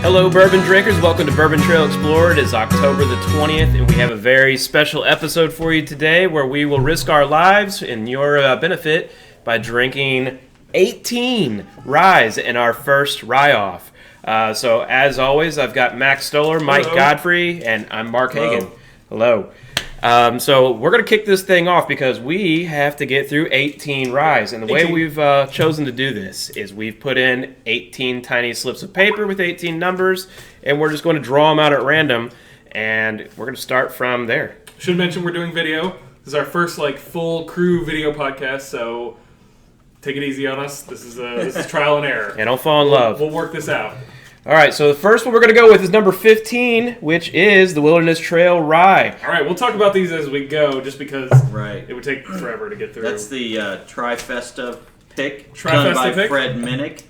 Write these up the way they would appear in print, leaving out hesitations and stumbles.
Hello, bourbon drinkers. Welcome to Bourbon Trail Explorer. It is October the 20th, and we have a very special episode for you today where we will risk our lives in your benefit by drinking 18 ryes in our first Rye Off. So, as always, I've got Max Stoller, Mike Godfrey, and I'm Mark Hagan. Hello. So we're going to kick this thing off because we have to get through 18 ryes. And the way we've chosen to do this is we've put in 18 tiny slips of paper with 18 numbers, and we're just going to draw them out at random, and we're going to start from there. Should mention we're doing video. This is our first full crew video podcast, so take it easy on us. This is trial and error. And don't fall in love. We'll work this out. All right, so the first one we're going to go with is number 15, which is the Wilderness Trail Rye. All right, we'll talk about these as we go, just because it would take forever to get through. That's the Trifesta pick, Trifesta done by pick? Fred Minnick.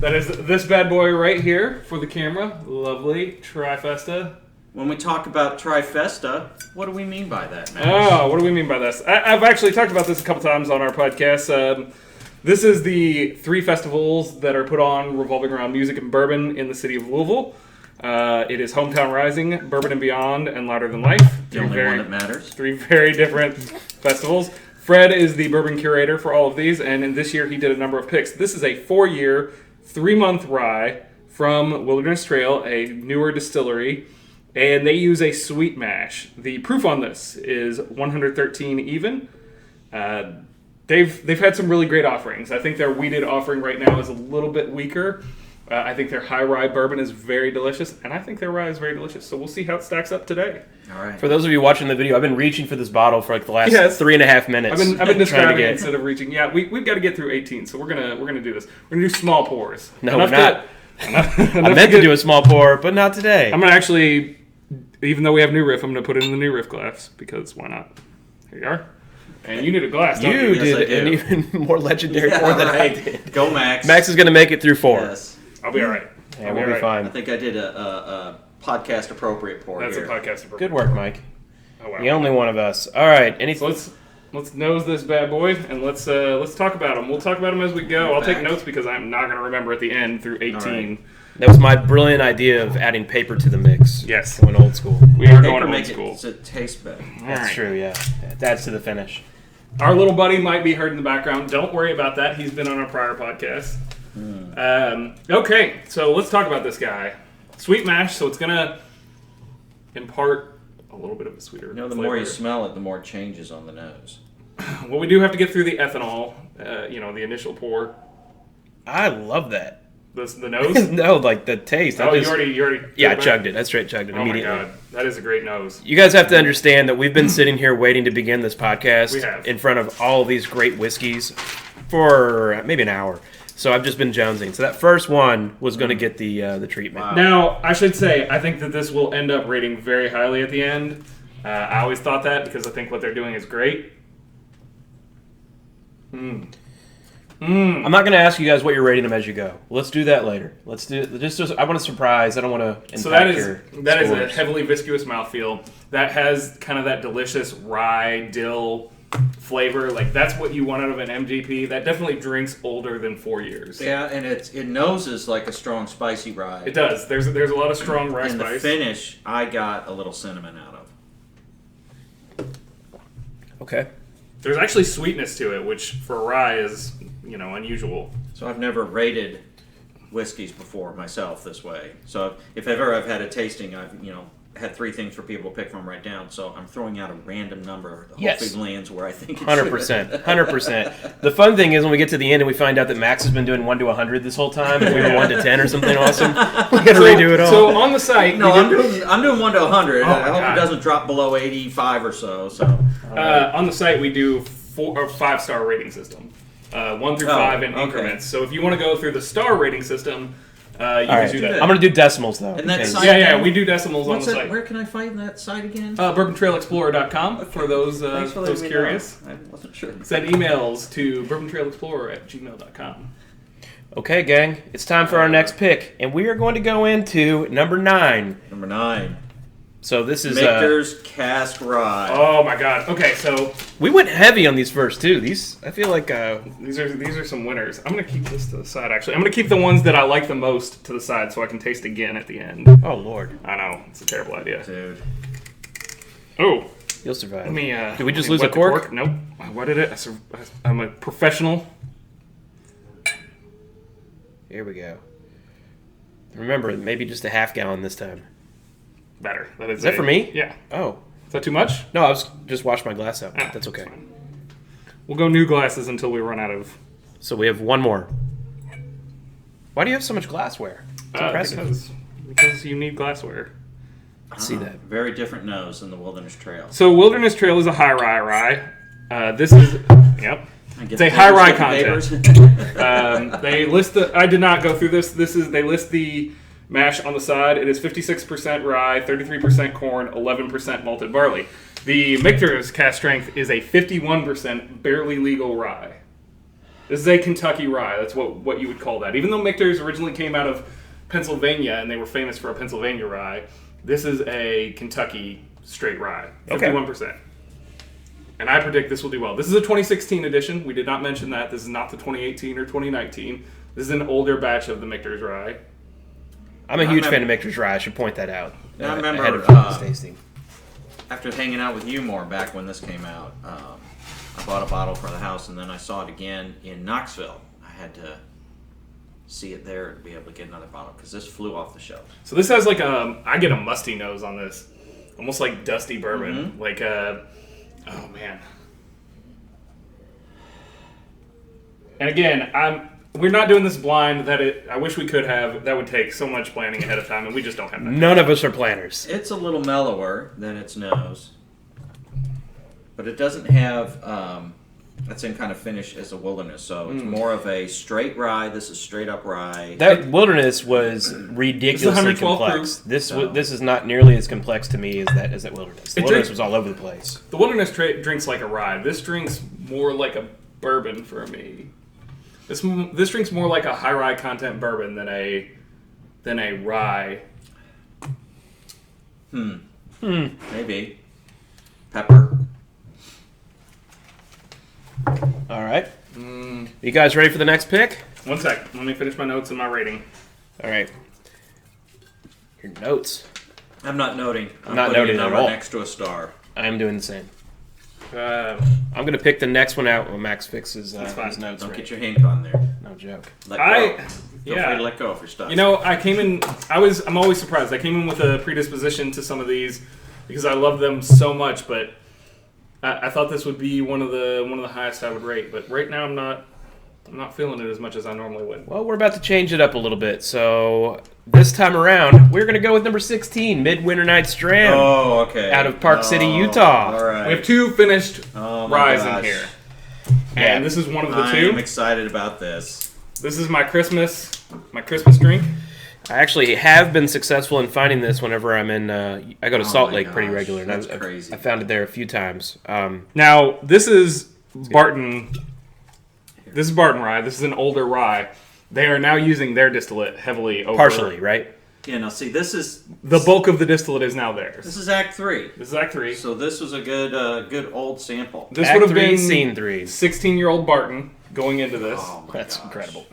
That is this bad boy right here for the camera. Lovely Trifesta. When we talk about Trifesta, what do we mean by that, Max? Oh, what do we mean by this? I've actually talked about this a couple times on our podcast. This is the 3 festivals that are put on revolving around music and bourbon in the city of Louisville. It is Hometown Rising, Bourbon and Beyond, and Louder Than Life. The only one that matters. 3 very different festivals. Fred is the bourbon curator for all of these, and in this year he did a number of picks. This is a 4-year, 3-month rye from Wilderness Trail, a newer distillery, and they use a sweet mash. The proof on this is 113 even. They've had some really great offerings. I think their wheated offering right now is a little bit weaker. I think their high rye bourbon is very delicious, and I think their rye is very delicious. So we'll see how it stacks up today. All right. For those of you watching the video, I've been reaching for this bottle for the last 3.5 minutes. I've been describing it instead of reaching. Yeah, we've got to get through 18, so we're gonna do this. We're gonna do small pours. No, we're not. I meant to do a small pour, but not today. I'm gonna actually, even though we have new Riff, I'm gonna put it in the new Riff glass because why not? Here you are. And you need a glass, don't you? You did an even more legendary pour than I did. Go, Max. Max is going to make it through 4. Yes. I'll be all right. Yeah, we'll be fine. I think I did a podcast-appropriate pour That's here. a podcast appropriate. Good work, Mike. Oh, wow. The only one of us. All right. So let's nose this bad boy, and let's talk about them. We'll talk about them as we go. I'll take notes because I'm not going to remember at the end through 18. Right. That was my brilliant idea of adding paper to the mix. Yes. Going old school. We are going old school. It taste better. That's true, yeah. It adds to the finish. Our little buddy might be heard in the background. Don't worry about that. He's been on our prior podcast. Okay, so let's talk about this guy. Sweet mash, so it's going to impart a little bit of a sweeter the flavor. more you smell it, the more it changes on the nose. Well, we do have to get through the ethanol, the initial pour. I love that. The nose? No, the taste. Oh, you already. Yeah, I chugged it. I straight chugged it immediately. Oh my god, that is a great nose. You guys have to understand that we've been sitting here waiting to begin this podcast in front of all these great whiskeys for maybe an hour. So I've just been jonesing. So that first one was going to get the treatment. Wow. Now, I should say, I think that this will end up rating very highly at the end. I always thought that because I think what they're doing is great. I'm not going to ask you guys what you're rating them as you go. Let's do that later. Let's do just. I want a surprise. I don't want to impact So that is scores. a heavily viscous mouthfeel that has kind of that delicious rye dill flavor. That's what you want out of an MGP. That definitely drinks older than 4 years. Yeah, and it noses like a strong spicy rye. It does. There's a lot of strong rye and spice. The finish, I got a little cinnamon out of. Okay. There's actually sweetness to it, which for rye is unusual. So I've never rated whiskeys before myself this way. So if ever I've had a tasting, I've had 3 things for people to pick from right down. So I'm throwing out a random number that hopefully lands where I think it 100%. 100%. The fun thing is when we get to the end and we find out that Max has been doing 1 to 100 this whole time and we were 1 to 10 or something awesome. We got to redo it all. So on the site, no, I'm doing 1 to 100. I hope God. it doesn't drop below 85 or so. On the site, we do 5-star rating system. 1 through 5 in increments. So if you want to go through the star rating system, you can do that. I'm going to do decimals, though. And that site we do decimals on the site. Where can I find that site again? BourbonTrailExplorer.com for those curious. I wasn't sure. Send emails to BourbonTrailExplorer@gmail.com. Okay, gang. It's time for our next pick. And we are going to go into number 9. Number 9. So this is Michter's Cask Rye. Oh my god. Okay, so we went heavy on these first two. These I feel like these are some winners. I'm gonna keep this to the side. Actually, I'm gonna keep the ones that I like the most to the side so I can taste again at the end. oh lord, I know it's a terrible idea, Dude. Oh, you'll survive. let me. Did we just let me lose a wet the cork? Nope. I wetted it. I'm a professional. Here we go. Remember, maybe just a half gallon this time. Better. Is that for me? Yeah. Oh Is that too much? no, I was just washed my glass out. Ah, That's okay. fine. We'll go new glasses until we run out of. So we have one more. Why do you have so much glassware? It's impressive. Because you need glassware. I see that. Very different nose than the Wilderness Trail. So Wilderness Trail is a high rye. This is yep. It's a high rye content. They list the. I did not go through this. They list the mash on the side. It is 56% rye, 33% corn, 11% malted barley. The Michter's cast strength is a 51% barely legal rye. This is a Kentucky rye. That's what you would call that. Even though Michter's originally came out of Pennsylvania and they were famous for a Pennsylvania rye, this is a Kentucky straight rye. 51%. And I predict this will do well. This is a 2016 edition. We did not mention that. This is not the 2018 or 2019. This is an older batch of the Michter's Rye. I'm a huge fan of Michter's Rye. I should point that out. I remember ahead of this tasting. after hanging out with you more back when this came out, I bought a bottle for the house, and then I saw it again in Knoxville. I had to see it there to be able to get another bottle because this flew off the shelf. So this has like I get a musty nose on this, almost like dusty bourbon, like oh man. And again, we're not doing this blind. I wish we could have. That would take so much planning ahead of time, and we just don't have that. None of us are planners. It's a little mellower than its nose, but it doesn't have that same kind of finish as a Wilderness. So it's more of a straight rye. This is straight up rye. That Wilderness was ridiculously complex. This is not nearly as complex to me as that Wilderness. The Wilderness was all over the place. The Wilderness drinks like a rye. This drinks more like a bourbon for me. This drinks more like a high rye content bourbon than a rye. Maybe pepper. All right. You guys ready for the next pick? 1 sec. Let me finish my notes and my rating. All right. Your notes. I'm not noting. I'm not putting noting a at number all. next to a star. I am doing the same. I'm I'm going to pick the next one out when Max fixes That's fine. his notes. Don't right. get your hand on there. No joke. Let go. Feel free to let go of your stuff. You know, I'm always surprised. I came in with a predisposition to some of these because I love them so much, but I thought this would be one of the highest I would rate. But right now I'm not feeling it as much as I normally would. Well, we're about to change it up a little bit. So this time around, we're going to go with number 16, Midwinter Night's Dram. Oh, okay. Out of Park City, Utah. All right. We have two finished my ryes gosh. in here. Yeah. And this is one of the I two. am excited about this. This is my Christmas drink. I actually have been successful in finding this whenever I'm in. I go to Salt my Lake pretty gosh, regular, and that's I crazy. found it there a few times. Now, this is Barton. This is Barton Rye. This is an older rye. They are now using their distillate heavily over. Partially, right? Yeah, now see, this is The bulk of the distillate is now theirs. this is Act 3. This is Act 3. So this was a good old sample. This Act would have 3, been Scene 3. 16-year-old Barton going into this. Oh my That's gosh. incredible.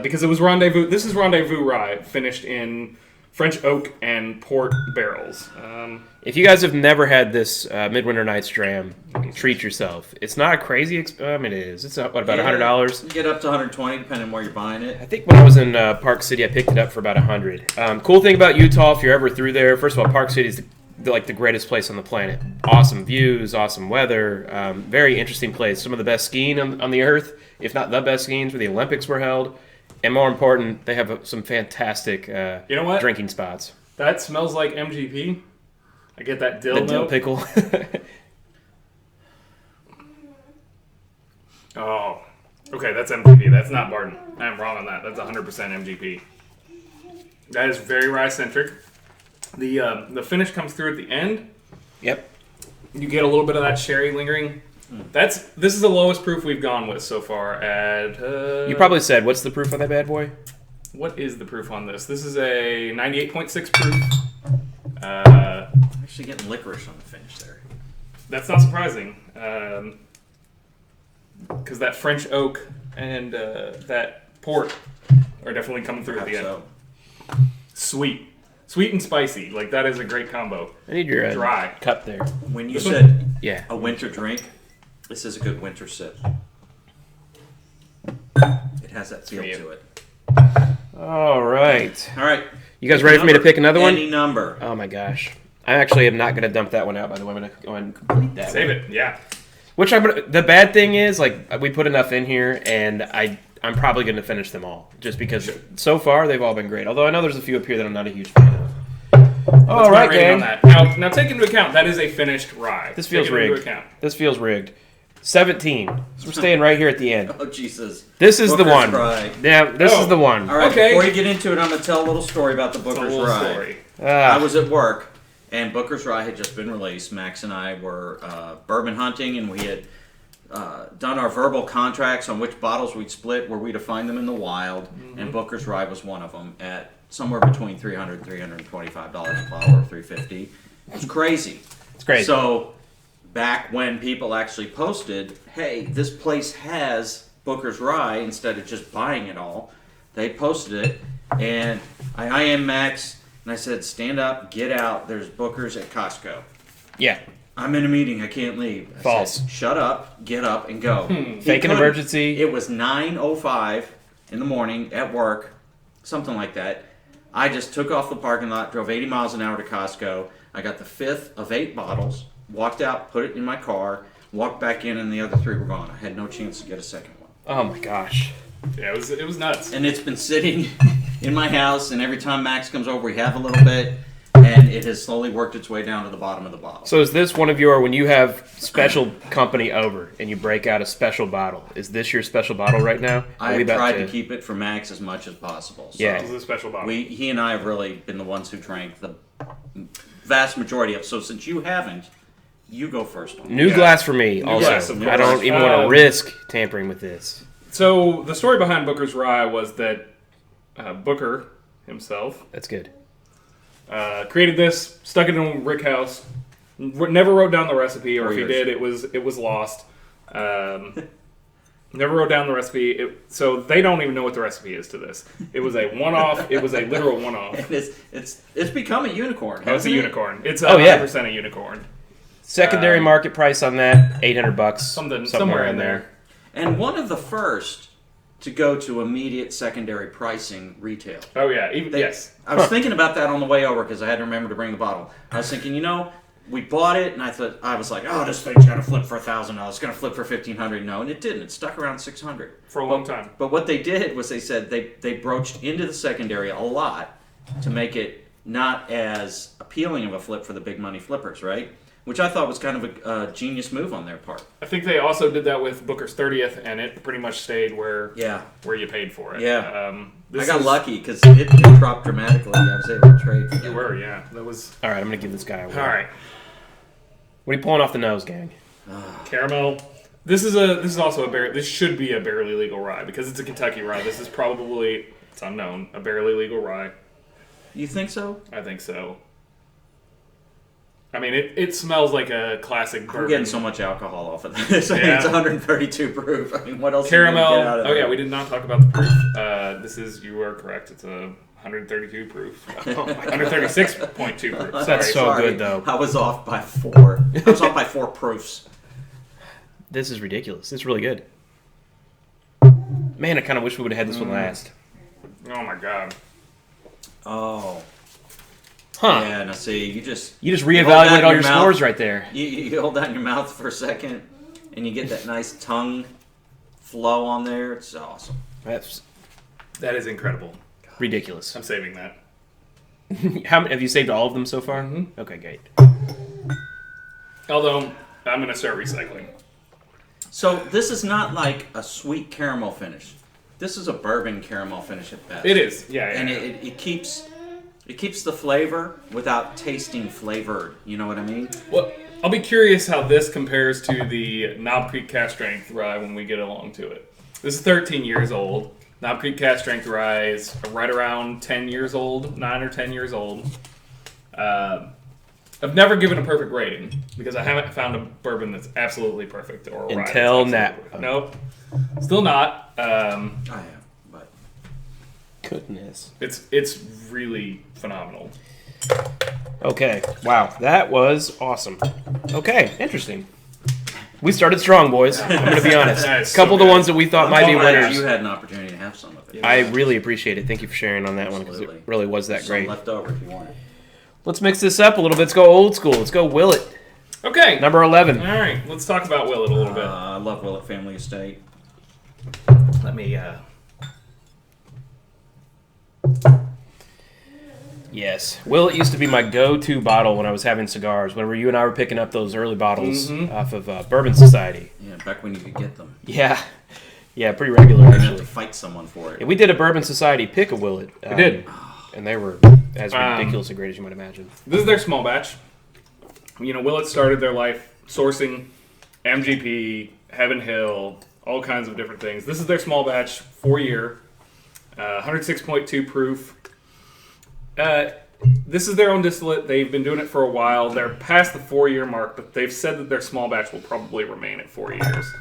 Because it was Rendezvous. This is Rendezvous Rye, finished in French oak and port barrels. If you guys have never had this Midwinter Night's Dram, treat yourself. It's not a crazy. I mean, it is. It's about $100. You get up to 120 depending on where you're buying it. I think when I was in Park City, I picked it up for about $100. Cool thing about Utah, if you're ever through there, first of all, Park City is the greatest place on the planet. Awesome views, awesome weather, very interesting place. Some of the best skiing on the earth, if not the best skiing, where the Olympics were held. And more important, they have some fantastic You know what? drinking spots. That smells like MGP. I get that dill The dill note. pickle. Oh, okay, that's MGP. That's not Barton. I'm wrong on that. That's 100% MGP. That is very rye-centric. The finish comes through at the end. Yep. You get a little bit of that sherry lingering. This is the lowest proof we've gone with so far. At You probably said, what's the proof on that bad boy? what is the proof on this? This is a 98.6 proof. I Actually getting licorice on the finish there. That's not surprising. Because that French oak and that port are definitely coming through at the end. So. Sweet and spicy. Like, that is a great combo. I need your dry cup there. When you said yeah, a winter drink, this is a good winter sip. It has that feel to it. All right. All right. You guys ready for me to pick another one? Any number. Oh my gosh. I actually am not going to dump that one out, by the way. I'm going to go ahead and complete that Save one. it, yeah. Which the bad thing is, like, we put enough in here, and I'm probably going to finish them all, just because so far they've all been great. Although I know there's a few up here that I'm not a huge fan of. All right, gang. Now take into account that is a finished rye. This feels rigged. This feels rigged. 17. So we're staying right here at the end. Oh, Jesus. This is Booker's the one. Rye. Yeah, this is the one. All right, Okay. before you get into it, I'm going to tell a little story about the Booker's Rye. Story. I was at work, and Booker's Rye had just been released. Max and I were bourbon hunting, and we had done our verbal contracts on which bottles we'd split, where we'd find them in the wild, and Booker's Rye was one of them at somewhere between $300 and $325 a bottle, or $350. It was crazy. It's crazy. So back when people actually posted, hey, this place has Booker's Rye, instead of just buying it all, they posted it, and I am Max, and I said, stand up, get out, there's Booker's at Costco. Yeah. I'm in a meeting, I can't leave. I False. said, shut up, get up, and go. Fake an emergency. It was 9:05 in the morning at work, something like that. I just took off the parking lot, drove 80 miles an hour to Costco. I got the 5th of 8 bottles, walked out, put it in my car, walked back in, and the other 3 were gone. I had no chance to get a second one. Oh my gosh. Yeah, it was nuts. And it's been sitting in my house, and every time Max comes over, we have a little bit, and it has slowly worked its way down to the bottom of the bottle. So is this one of your, when you have special company over and you break out a special bottle, is this your special bottle right now? I've tried to keep it for Max as much as possible. So Yeah. This is a special bottle. he and I have really been the ones who drank the vast majority of it. So since you haven't, you go first. New glass for me, also. glass, of I don't course. even want to risk tampering with this. So the story behind Booker's Rye was that Booker himself That's good. created this, stuck it in a rick house, never wrote down the recipe, or 4 if he years. did, it was lost. Never wrote down the recipe, so they don't even know what the recipe is to this. It was a one-off. It was a literal one-off. It's become a unicorn. It's a hasn't it? unicorn. It's Oh, yeah. 100% a unicorn. Secondary market price on that, $800. Somewhere in there. And one of the first to go to immediate secondary pricing retail. Oh yeah, yes. I was thinking about that on the way over because I had to remember to bring the bottle. I was thinking, we bought it, and I was like, oh, this thing's gonna flip for $1,000. It's gonna flip for $1,500. No, and it didn't. It stuck around $600 For a long time. But what they did was they said they broached into the secondary a lot to make it not as appealing of a flip for the big money flippers, right? Which I thought was kind of a genius move on their part. I think they also did that with Booker's 30th, and it pretty much stayed where you paid for it. Yeah. I got lucky because it dropped dramatically. I was able to trade. For You were, yeah. That was All right, I'm going to give this guy a win. all right. What are you pulling off the nose, gang? Caramel. This should be a barely legal rye because it's a Kentucky rye. This is probably, it's unknown, a barely legal rye. You think so? I think so. I mean, it smells like a classic bourbon. I'm getting so much alcohol off of this. Yeah. It's 132 proof. I mean, what else? Caramel. Are you gonna get out of Oh there? yeah, we did not talk about the proof. You are correct. It's a 132 proof. 136.2 proof. That's so Sorry. good, though. I was off by 4. I was off by 4 proofs. This is ridiculous. It's really good. Man, I kind of wish we would have had this one last. Oh my god. Oh. Huh. Yeah, now see, you just You just hold that reevaluated in all your your mouth. scores right there. You hold that in your mouth for a second, and you get that nice tongue flow on there. It's awesome. That's That is incredible. ridiculous. I'm saving that. How many, have you saved all of them so far? Mm-hmm. Okay, great. Although, I'm going to start recycling. So this is not like a sweet caramel finish. This is a bourbon caramel finish at best. It is. Yeah. And it keeps the flavor without tasting flavored. You know what I mean? Well, I'll be curious how this compares to the Knob Creek Cast Strength Rye when we get along to it. This is 13 years old. Knob Creek Cast Strength Rye is right around 10 years old, 9 or 10 years old. I've never given a perfect rating because I haven't found a bourbon that's absolutely perfect or a rye Until that's now. Nope, still not. I have, but Goodness. It's really phenomenal. Okay. Wow. That was awesome. Okay. Interesting. We started strong, boys. I'm going to be honest. Nice. A couple of the ones that we thought might be I'm glad winners. you had an opportunity to have some of it. I really appreciate it. Thank you for sharing on that one because it Absolutely. really was that Some great. left over if you want it. Let's mix this up a little bit. Let's go old school. Let's go Willett. Okay, Number 11. all right. Let's talk about Willett a little bit. I love Willett Family Estate. Let me. Yes. Willett used to be my go-to bottle when I was having cigars. Whenever you and I were picking up those early bottles off of Bourbon Society. Yeah, back when you could get them. Yeah. Yeah, pretty regular, You didn't have actually. to fight someone for it. Yeah, we did a Bourbon Society pick of Willett. We did. And they were as ridiculously great as you might imagine. This is their small batch. You know, Willett started their life sourcing MGP, Heaven Hill, all kinds of different things. This is their small batch, 4-year, 106.2 proof. This is their own distillate. They've been doing it for a while. They're past the 4-year mark, but they've said that their small batch will probably remain at 4 years.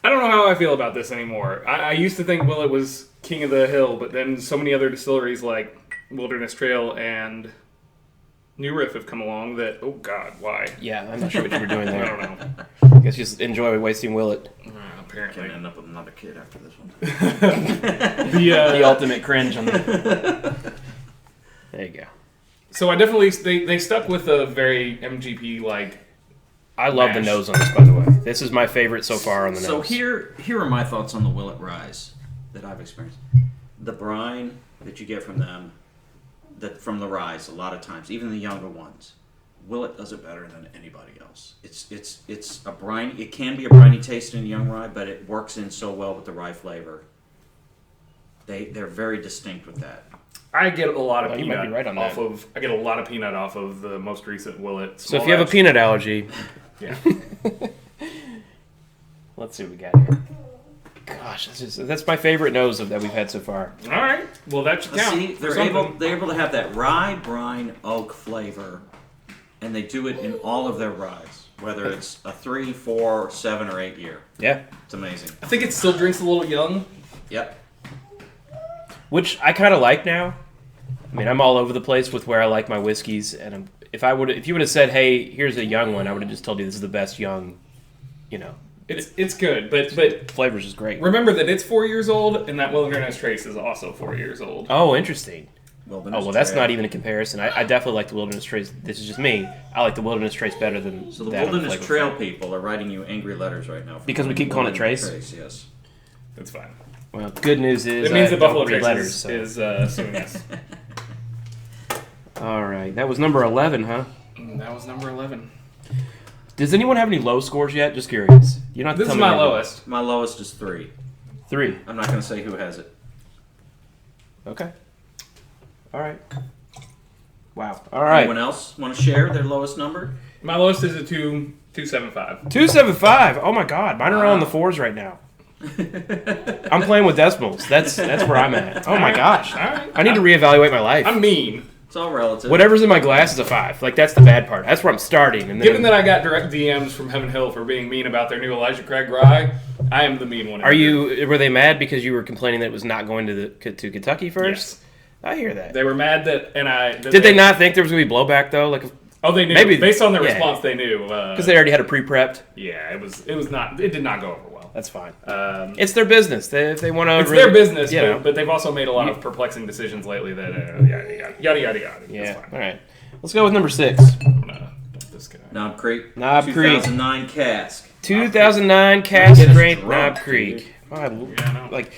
I don't know how I feel about this anymore. I used to think Willett was king of the hill, but then so many other distilleries like Wilderness Trail and New Riff have come along that, oh God, why? Yeah, I'm not sure what you were doing I there. don't know. I guess you just enjoy wasting Willett. Apparently. Gonna end up with another kid after this one. The ultimate cringe on the... There you go. So I definitely, they stuck with a very MGP like. I love the Mash. nose on this, by the way. This is my favorite so far on the So nose. here are my thoughts on the Willett Ryes that I've experienced. The brine that you get from them, from the Ryes, a lot of times, even the younger ones, Willett does it better than anybody else. It's a brine. It can be a briny taste in a young rye, but it works in so well with the rye flavor. They're very distinct with that. I get a lot of Oh, you peanut might be right on off that. of. I get a lot of peanut off of the most recent Willett. So small if you have a batch. peanut allergy, Yeah. let's see what we got here. Gosh, that's my favorite nose that we've had so far. All right. Well, that should count. See, for they're something. able to have that rye, brine, oak flavor, and they do it in all of their ryes, whether it's a 3, 4, 7, or 8 year. Yeah. It's amazing. I think it still drinks a little young. Yep. Which I kind of like now. I mean, I'm all over the place with where I like my whiskeys, and if you would have said, "Hey, here's a young one," I would have just told you this is the best young. It's good, but Flavors is great. remember that it's 4 years old, and that Wilderness Trace is also 4 years old. Oh, interesting. Wilderness That's Trail. not even a comparison. I definitely like the Wilderness Trace. This is just me. I like the Wilderness Trace better than So the that on Wilderness Flavor Trail Fun. people are writing you angry letters right now. For Because we calling keep calling it Wilderness Trace? Yes. That's fine. Well, good news is It means I that Buffalo don't read Trace letters. So. is suing us. All right, that was number 11, huh? That was number 11. Does anyone have any low scores yet? Just curious. You don't have to This tell is me my your- lowest. My lowest is 3. 3. I'm not going to say who has it. Okay. All right. Wow. All right. Anyone else want to share their lowest number? My lowest is a 275. 275. Oh my God, mine are all in the 4s right now. I'm playing with decimals. That's where I'm at. Oh my gosh. All right. I need to reevaluate my life. I'm mean. It's all relative. Whatever's in my glass is a 5. Like that's the bad part. That's where I'm starting. And then, Given that I got direct DMs from Heaven Hill for being mean about their new Elijah Craig Rye, I am the mean one. were they mad because you were complaining that it was not going to Kentucky first? Yes. I hear that. They were mad that, Did they not think there was going to be blowback though? Like, Oh, they knew. Maybe- Based on their yeah. response, they knew. because they already had it pre-prepped. Yeah, it was not. It did not go over well. That's fine. Um, It's their business. If they want to, it's their business, you know. but they've also made a lot of perplexing decisions lately. That yada yada. Yeah. That's All fine. right. Let's go with number 6. I'm gonna dump this guy. Knob Creek. Knob Creek. 2009 Cask. 2009 Cask Get us Strength drunk, Knob Creek. dude. My, Yeah, I know. like,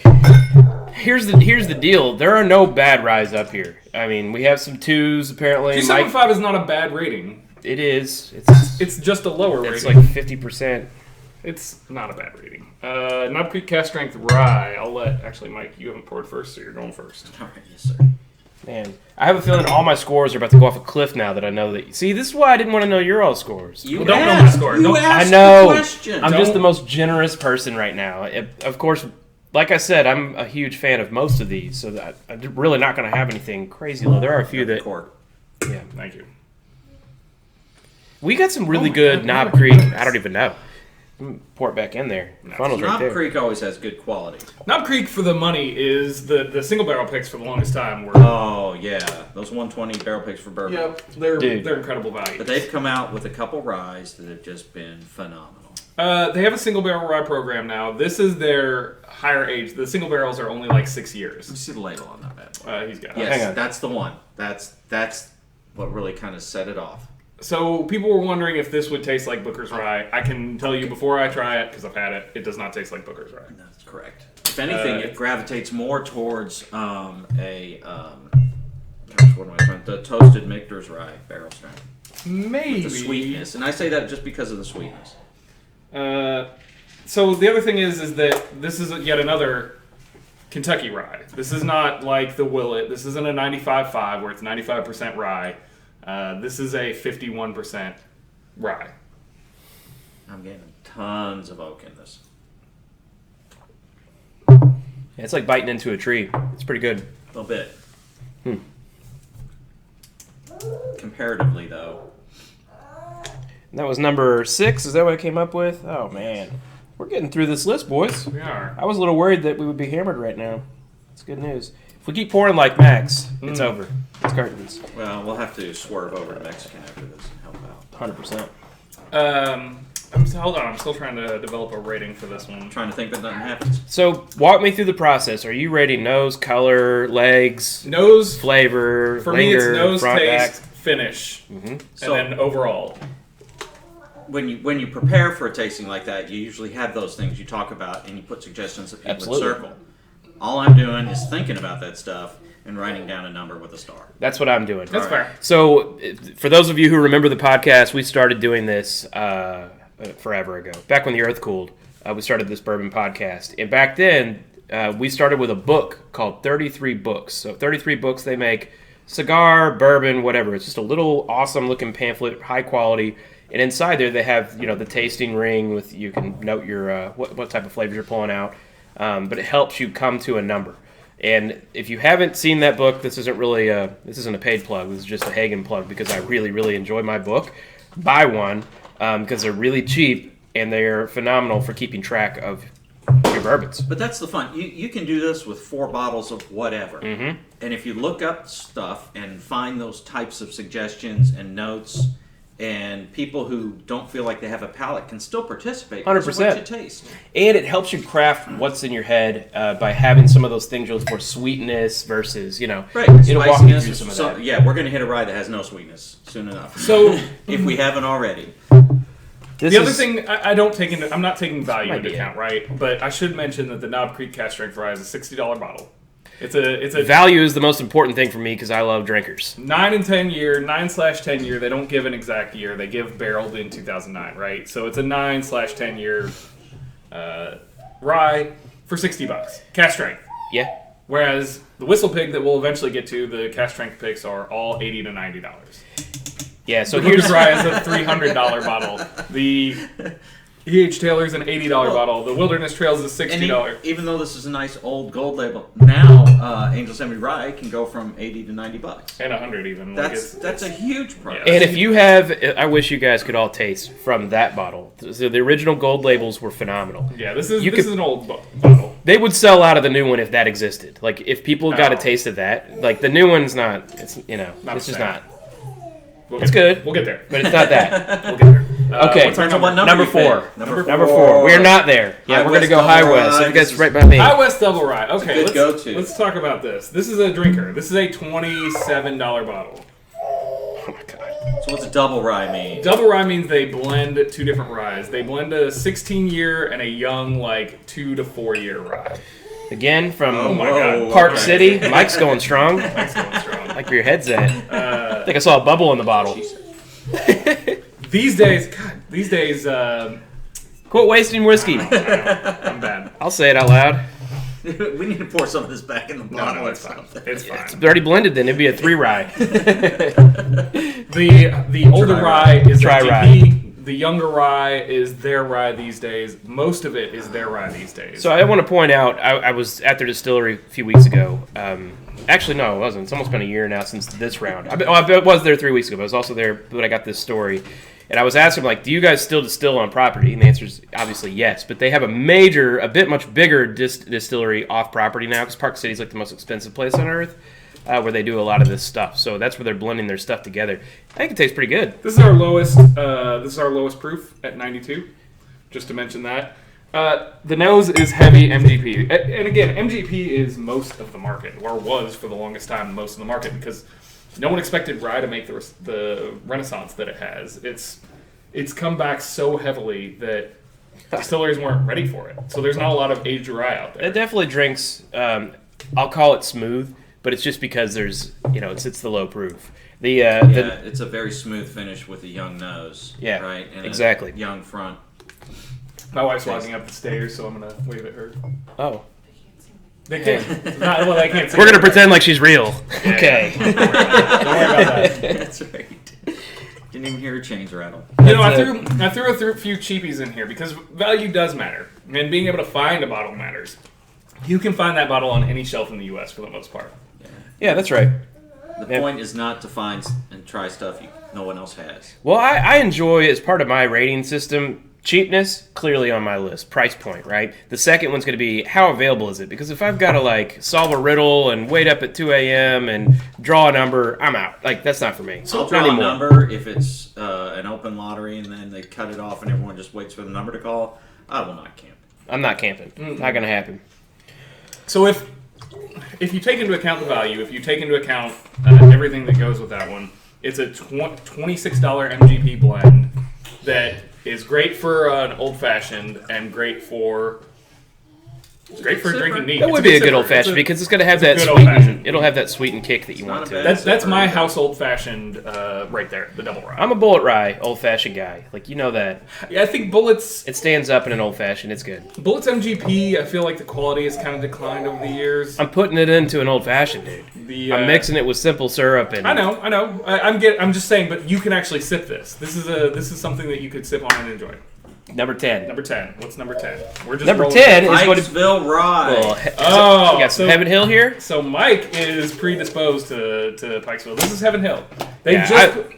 here's the deal. There are no bad ryes up here. I mean, we have some 2s apparently. 275 is not a bad rating. It is. It's It's just a lower it's rating. like 50%. It's not a bad rating. Knob Creek Cask Strength Rye. I'll let Mike. You haven't poured first, so you're going first. All right, yes, sir. Man, I have a feeling all my scores are about to go off a cliff now that I know that. See, this is why I didn't want to know your all scores. You Well, don't know asked. my score. You Don't- asked I know. the question. I'm just Don't- the most generous person right now. Of course, like I said, I'm a huge fan of most of these, so that I'm really not going to have anything crazy low. There are a few that, Cork. yeah. Thank you. We got some really good Knob Creek. I don't even know. Pour it back in there. Funnel's right Knob there. Creek always has good quality. Knob Creek for the money is the single barrel picks for the longest time were. Oh yeah, those 120 barrel picks for bourbon. Yep, they're incredible value. But they've come out with a couple ryes that have just been phenomenal. They have a single barrel rye program now. This is their higher age. The single barrels are only like 6 years. Let me see the label on that bad boy. He's got it. Yes, that's the one. That's what really kind of set it off. So people were wondering if this would taste like Booker's Rye. I can tell you before I try it, because I've had it, it does not taste like Booker's Rye. That's correct. If anything, it gravitates more towards the toasted Michter's Rye barrel strength. Maybe. The sweetness. And I say that just because of the sweetness. So the other thing is that this is yet another Kentucky rye. This is not like the Willett. This isn't a 95.5 where it's 95% rye. This is a 51% rye. I'm getting tons of oak in this. Yeah, it's like biting into a tree. It's pretty good. A little bit. Comparatively, though. And that was number 6. Is that what I came up with? Oh, man. We're getting through this list, boys. We are. I was a little worried that we would be hammered right now. That's good news. If we keep pouring like Max, it's over. It's curtains. Well, we'll have to swerve over to Mexican after this and help out. 100%. Hold on. I'm still trying to develop a rating for this one. I'm trying to think, but nothing happens. So, walk me through the process. Are you rating nose, color, legs, Nose, flavor, for linger, me, it's nose, front, taste, back? finish, and So- then overall. When you prepare for a tasting like that, you usually have those things you talk about, and you put suggestions that people Absolutely. would circle. All I'm doing is thinking about that stuff and writing down a number with a star. That's what I'm doing. That's fair. So, for those of you who remember the podcast, we started doing this forever ago. Back when the earth cooled, we started this bourbon podcast. And back then, we started with a book called 33 Books. So, 33 books they make, cigar, bourbon, whatever. It's just a little awesome-looking pamphlet, high quality. And inside there, they have the tasting ring with you can note your what type of flavors you're pulling out. But it helps you come to a number. And if you haven't seen that book, this isn't a paid plug. This is just a Hagen plug because I really, really enjoy my book. Buy one because they're really cheap and they're phenomenal for keeping track of your bourbons. But that's the fun. You can do this with 4 bottles of whatever. Mm-hmm. And if you look up stuff and find those types of suggestions and notes, and people who don't feel like they have a palate can still participate. 100%. Because of what you taste. And it helps you craft what's in your head by having some of those things you'll look for sweetness versus, Right. it'll walk you through some of that. Yeah, we're going to hit a rye that has no sweetness soon enough. So, if we haven't already. the other thing I'm not taking value into idea. account, right? But I should mention that the Knob Creek Cask Strength Rye is a $60 bottle. It's a Value is the most important thing for me because I love drinkers. 9/10 year. They don't give an exact year. They give barreled in 2009, right? So it's a 9/10 year rye for $60. Cask strength. Yeah. Whereas the Whistlepig that we'll eventually get to, the cask strength picks are all $80 to $90. Yeah, so The here's Booker's Rye is a $300 bottle. The E.H. Taylor's an $80 bottle. The Wilderness Trails is $60. Even though this is a nice old gold label, now Angel's Envy Rye can go from $80 to $90. And 100 even. That's a huge price. And if you have, I wish you guys could all taste from that bottle. So the original gold labels were phenomenal. Yeah, this is an old bottle. They would sell out of the new one if that existed. Like if people got a Oh. taste of that, like the new one's not. It's Not it's just the same. not. It's good. We'll get there. But it's not that. We'll get there. Okay. What's our So what Number you pick? 4. Number Number 4. We're not there. Yeah, High we're gonna West go Double High Rye. West. So you This guys is- right by me. High West Double Rye. Okay, good go-to. let's talk about this. This is a drinker. This is a $27 bottle. Oh my god. So what's a double rye mean? Double rye means they blend 2 different ryes. They blend a 16-year and a young, 2 to 4 year rye. Again from Oh my God. Park okay. City. Mike's going strong. That's going strong. Like where your head's at. I think I saw a bubble in the bottle. These days, Quit wasting whiskey. I'm bad. I'll say it out loud. We need to pour some of this back in the bottle. No, or it's fine. something. It's fine. It's already blended then. It'd be a 3 rye. The older Dry rye is Dry MGP. The younger rye is their rye these days. Most of it is their rye these days. So I want to point out, I was at their distillery a few weeks ago. Actually, no, it wasn't. It's almost been a year now since this round. I was there 3 weeks ago, but I was also there when I got this story. And I was asking, like, do you guys still distill on property? And the answer is obviously yes. But they have a much bigger distillery off property now, because Park City's like the most expensive place on earth, where they do a lot of this stuff. So that's where they're blending their stuff together. I think it tastes pretty good. This is our lowest. This is our lowest proof at 92. Just to mention that. The nose is heavy MGP. And again, MGP is most of the market, or was for the longest time most of the market, because no one expected rye to make the renaissance that it has. It's come back so heavily that distilleries weren't ready for it. So there's not a lot of aged rye out there. It definitely drinks, I'll call it smooth, but it's just because there's, it's the low proof. It's a very smooth finish with a young nose. Yeah, right? And exactly. A young front. My wife's walking up the stairs, so I'm going to wave at her. Oh. They can't. They can't see. We're going to pretend like she's real. Yeah, okay. Don't worry about that. That's right. Didn't even hear her chains rattle. I threw a few cheapies in here because value does matter. And being able to find a bottle matters. You can find that bottle on any shelf in the U.S. for the most part. Yeah, that's right. The point is not to find and try stuff no one else has. Well, I enjoy, as part of my rating system, cheapness, clearly on my list. Price point, right? The second one's going to be, how available is it? Because if I've got to, solve a riddle and wait up at 2 a.m. and draw a number, I'm out. That's not for me. So I'll draw a number if it's an open lottery and then they cut it off and everyone just waits for the number to call. I will not camp. I'm not camping. Not going to happen. So if you take into account the value, if you take into account everything that goes with that one, it's a $26 MGP blend that is great for an old-fashioned and great for drinking neat. That would be a good old-fashioned because it's going to have that it'll have that sweetened kick that you want to. That's my house old-fashioned right there, the double rye. I'm a Bullet Rye old-fashioned guy. You know that. Yeah, I think Bullet's... It stands up in an old-fashioned. It's good. Bullet's MGP, I feel like the quality has kind of declined over the years. I'm putting it into an old-fashioned, dude. I'm mixing it with simple syrup and... I know. I'm just saying, but you can actually sip this. This is something that you could sip on and enjoy. Number 10. What's number 10? We're just number 10 is Pikesville Rye. You got some Heaven Hill here? So Mike is predisposed to Pikesville. This is Heaven Hill.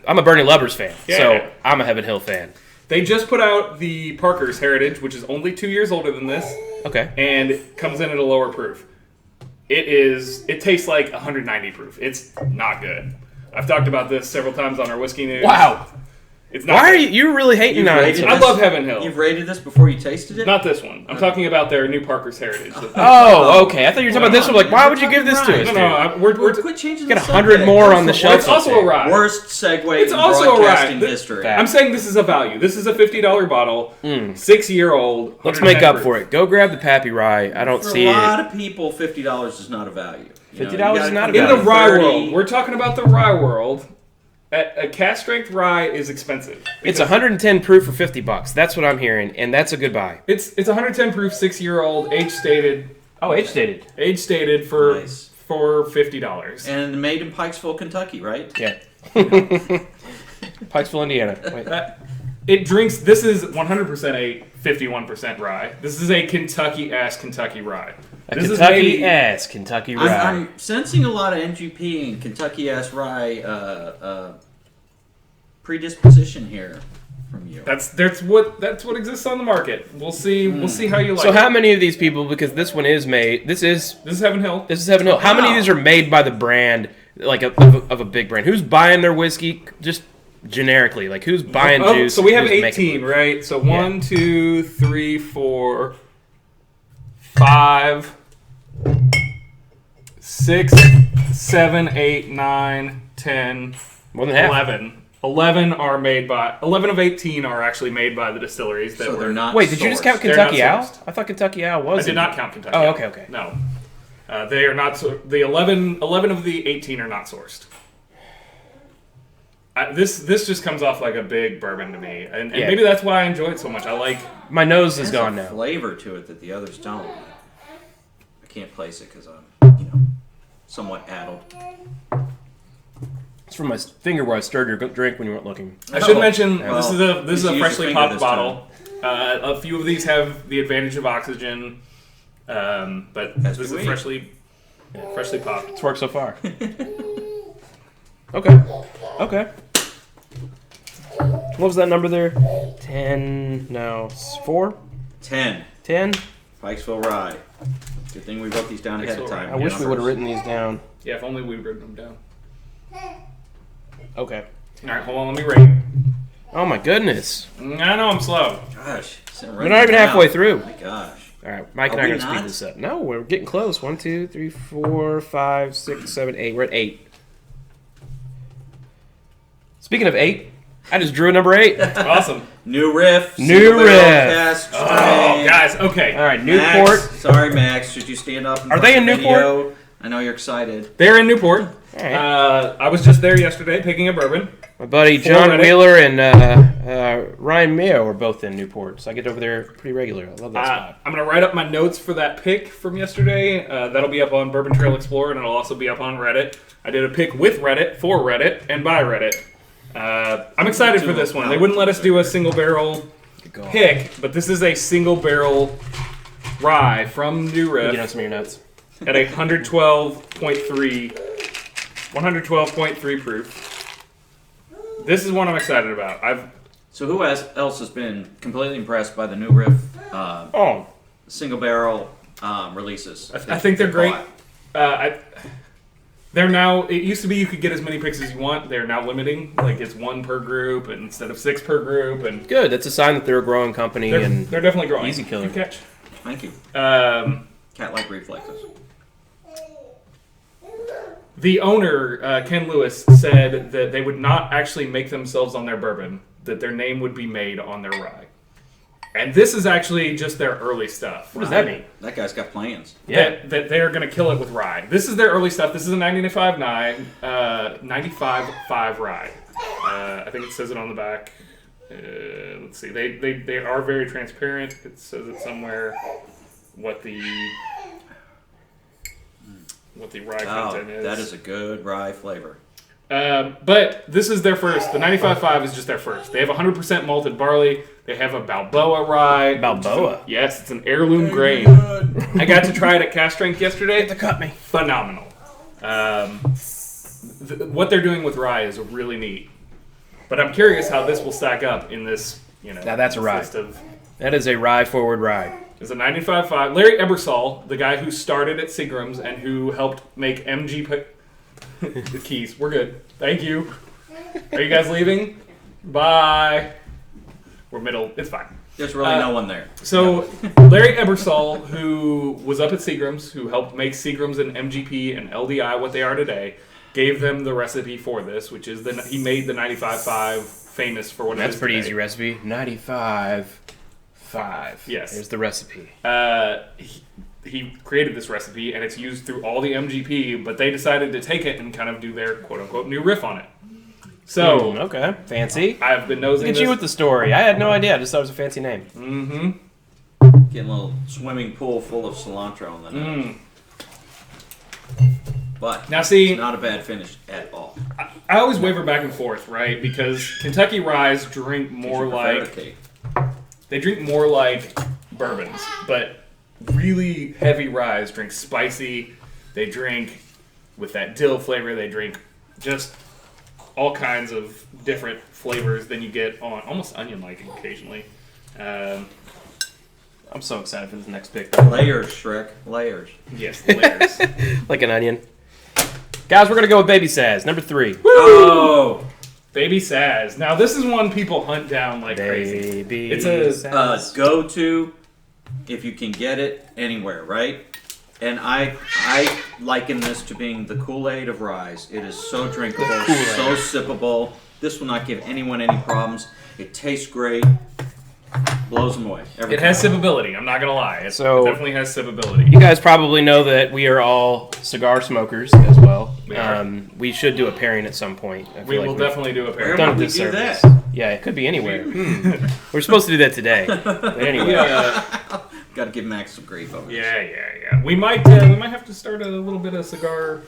I'm a Bernie Lubbers fan, so I'm a Heaven Hill fan. They just put out the Parker's Heritage, which is only 2 years older than this. Okay. And it comes in at a lower proof. It tastes like 190 proof. It's not good. I've talked about this several times on our Whiskey News. Wow. It's not. Why are you really hating on it? I love Heaven Hill. You've rated this before you tasted it? Not this one. I'm talking about their new Parker's Heritage. Oh, okay. I thought you were talking about this one. Why would you give this to us? No, we're quit changing. Got 100 more on the shelf. It's also a rye. Worst segue it's in also broadcasting a rye. history. I'm saying this is a value. This is a $50 bottle, 6-year-old. Let's make up for it. Go grab the Pappy Rye. I don't see it. For a lot of people, $50 is not a value. $50 is not a value. In the rye world, we're talking about the rye world. A cask strength rye is expensive. It's 110 proof for $50. That's what I'm hearing, and that's a good buy. It's 110 proof, 6-year-old, age stated. Oh, age stated. Age stated for $50. And made in Pikesville, Kentucky, right? Yeah. Pikesville, Indiana. It drinks. This is 100% a 51% rye. This is a Kentucky rye. Kentucky Rye. I'm sensing a lot of MGP and Kentucky rye predisposition here from you. That's what exists on the market. We'll see how you like. So how many of these people? Because this one is made. This is Heaven Hill. This is Heaven Hill. How many of these are made by the brand, of a big brand? Who's buying their whiskey? Just generically, who's buying juice? So we have 18, right? So 1, 2, 3, 4, 5, 6, 7, 8, 9, 10, more than half. 11. 11 are made by 11 of 18 are actually made by the distilleries that they're not. Wait, did you just count Kentucky Owl? I thought Kentucky Owl was. I did not count Kentucky. Oh, Owl. okay. No, they are not. The 11 of the 18 are not sourced. This just comes off like a big bourbon to me, and maybe that's why I enjoy it so much. I like. My nose is gone now. Flavor to it that the others don't. I can't place it because I'm, somewhat addled. It's from my finger where I stirred your drink when you weren't looking. I should mention this is a freshly popped bottle. A few of these have the advantage of oxygen, but this is freshly popped. It's worked so far. Okay. What was that number there? 10. No, 4? 10. 10? Pikesville Rye. Good thing we wrote these down ahead of time. I wish we would have written these down. Yeah, if only we'd written them down. Okay. All right, hold on. Let me rate. Oh my goodness. I know I'm slow. Gosh. We're not even halfway through. Oh my gosh. All right, Mike and I are going to speed this up. No, we're getting close. 1, 2, 3, 4, 5, 6, 7, 8. We're at 8. Speaking of 8, I just drew a number 8. Awesome. New Riff. New Riff. Cask, Oh, guys. Okay. All right, Newport. Sorry, Max. Should you stand up? Are they in Newport? I know you're excited. They're in Newport. All right. I was just there yesterday picking a bourbon. My buddy John Wheeler and Ryan Mayo are both in Newport, so I get over there pretty regular. I love that spot. I'm going to write up my notes for that pick from yesterday. That'll be up on Bourbon Trail Explorer, and it'll also be up on Reddit. I did a pick with Reddit, for Reddit, and by Reddit. I'm excited for this one. They wouldn't let us do a single barrel pick, but this is a single barrel rye from New Riff. You know some of your notes. At a 112.3 proof. This is one I'm excited about. So who else has been completely impressed by the New Riff single barrel releases? I think they're great. They're now. It used to be you could get as many picks as you want. They're now limiting, like it's 1 per group instead of 6 per group. And good. That's a sign that they're a growing company. They're definitely growing. Easy killer. Good catch. Thank you. Cat-like reflexes. The owner, Ken Lewis, said that they would not actually make themselves on their bourbon, that their name would be made on their rye. And this is actually just their early stuff. What does that mean? That guy's got plans. Yeah. That they are going to kill it with rye. This is their early stuff. This is a 95.5 rye. I think it says it on the back. Let's see. They are very transparent. It says it somewhere what the rye content is. That is a good rye flavor. But this is their first. The 95.5 is just their first. They have 100% malted barley. They have a Balboa rye. Balboa? Yes, it's an heirloom grain. I got to try it at Cask Strength yesterday. They cut me. Phenomenal. What they're doing with rye is really neat. But I'm curious how this will stack up in this, Now that's a rye. list of... That is a rye-forward rye. It's a 95.5. Larry Ebersol, the guy who started at Seagram's and who helped make MG... the keys. We're good. Thank you. Are you guys leaving? Bye. We're middle. It's fine. There's really no one there. So, Larry Ebersol, who was up at Seagram's, who helped make Seagram's and MGP and LDI what they are today, gave them the recipe for this, which is he made the 95.5 famous for what it is That's a pretty today. easy recipe. 95.5. Yes. There's the recipe. He created this recipe, and it's used through all the MGP, but they decided to take it and kind of do their quote-unquote new riff on it. So, okay. Fancy. I've been nosing Look at you with the story. I had no idea. I just thought it was a fancy name. Mm-hmm. Getting a little swimming pool full of cilantro on the nose. But now, see, it's not a bad finish at all. I always waver back and forth, right? Because Kentucky Ryes drink more like... They drink more like bourbons, but really heavy ryes drink spicy. They drink with that dill flavor. They drink just all kinds of different flavors than you get on almost onion-like occasionally. I'm so excited for this next pick. Layers, Shrek. Layers. Yes, layers. Like an onion. Guys, we're going to go with Baby Saz, number 3. Oh! Baby Saz. Now, this is one people hunt down like crazy. Baby It's a Saz. Go-to if you can get it anywhere, right? And I liken this to being the Kool-Aid of ryes. It is so drinkable, so sippable. This will not give anyone any problems. It tastes great. Blows them away. It has sippability. I'm not going to lie. It definitely has sippability. You guys probably know that we are all cigar smokers as well. We should do a pairing at some point. We will definitely do a pairing. Done a disservice. Yeah, it could be anywhere. We're supposed to do that today. But anyway. Got to give Max some grief over this. Yeah. We might have to start a little bit of cigar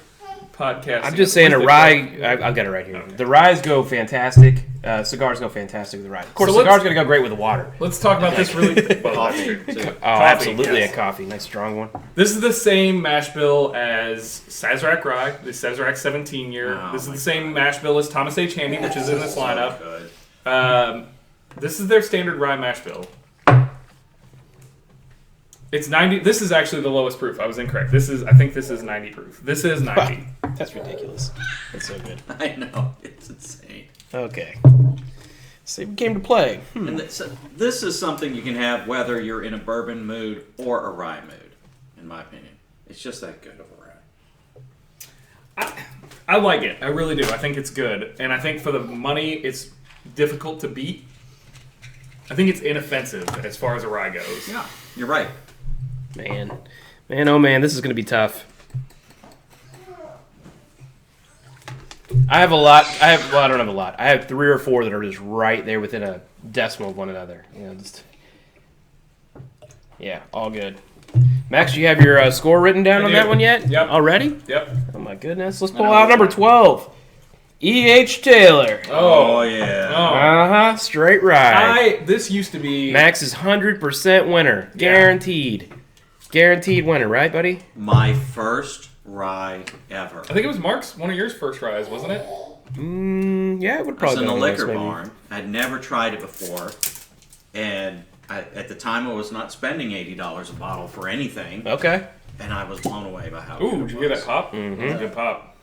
podcast. I'm just saying a rye. I've got it right here. Okay. The ryes go fantastic. Cigars go fantastic with the rye. Of course, cigars going to go great with the water. Let's talk about this really quick. Coffee. Absolutely a coffee. Nice strong one. This is the same mash bill as Sazerac Rye, the Sazerac 17-year. This is the same mash bill as Thomas H Handy, which is in this lineup. This is their standard rye mash bill. It's 90. This is actually the lowest proof. I was incorrect. I think this is 90 proof. This is 90. That's ridiculous. That's so good. I know. It's insane. Okay. Same game to play. And this is something you can have whether you're in a bourbon mood or a rye mood, in my opinion. It's just that good of a rye. I like it. I really do. I think it's good. And I think for the money, it's difficult to beat. I think it's inoffensive as far as a rye goes. Yeah, you're right. Man, oh man, this is going to be tough. I have a lot. I don't have a lot. I have 3 or 4 that are just right there within a decimal of one another. All good. Max, do you have your score written down on that one yet? Yep. Already? Yep. Oh my goodness. Let's pull out number 12. E.H. Taylor. Oh yeah. Uh-huh. Straight rye. This used to be... Max's 100% winner. Guaranteed. Guaranteed winner, right, buddy? My first rye ever. I think it was Mark's, one of yours first ryes, wasn't it? Yeah, it would I was probably in be a on liquor maybe. barn. I'd never tried it before, and at the time I was not spending $80 a bottle for anything, Okay. and I was blown away by how Ooh, good it did you hear was. that pop? Mm-hmm. That's a good pop.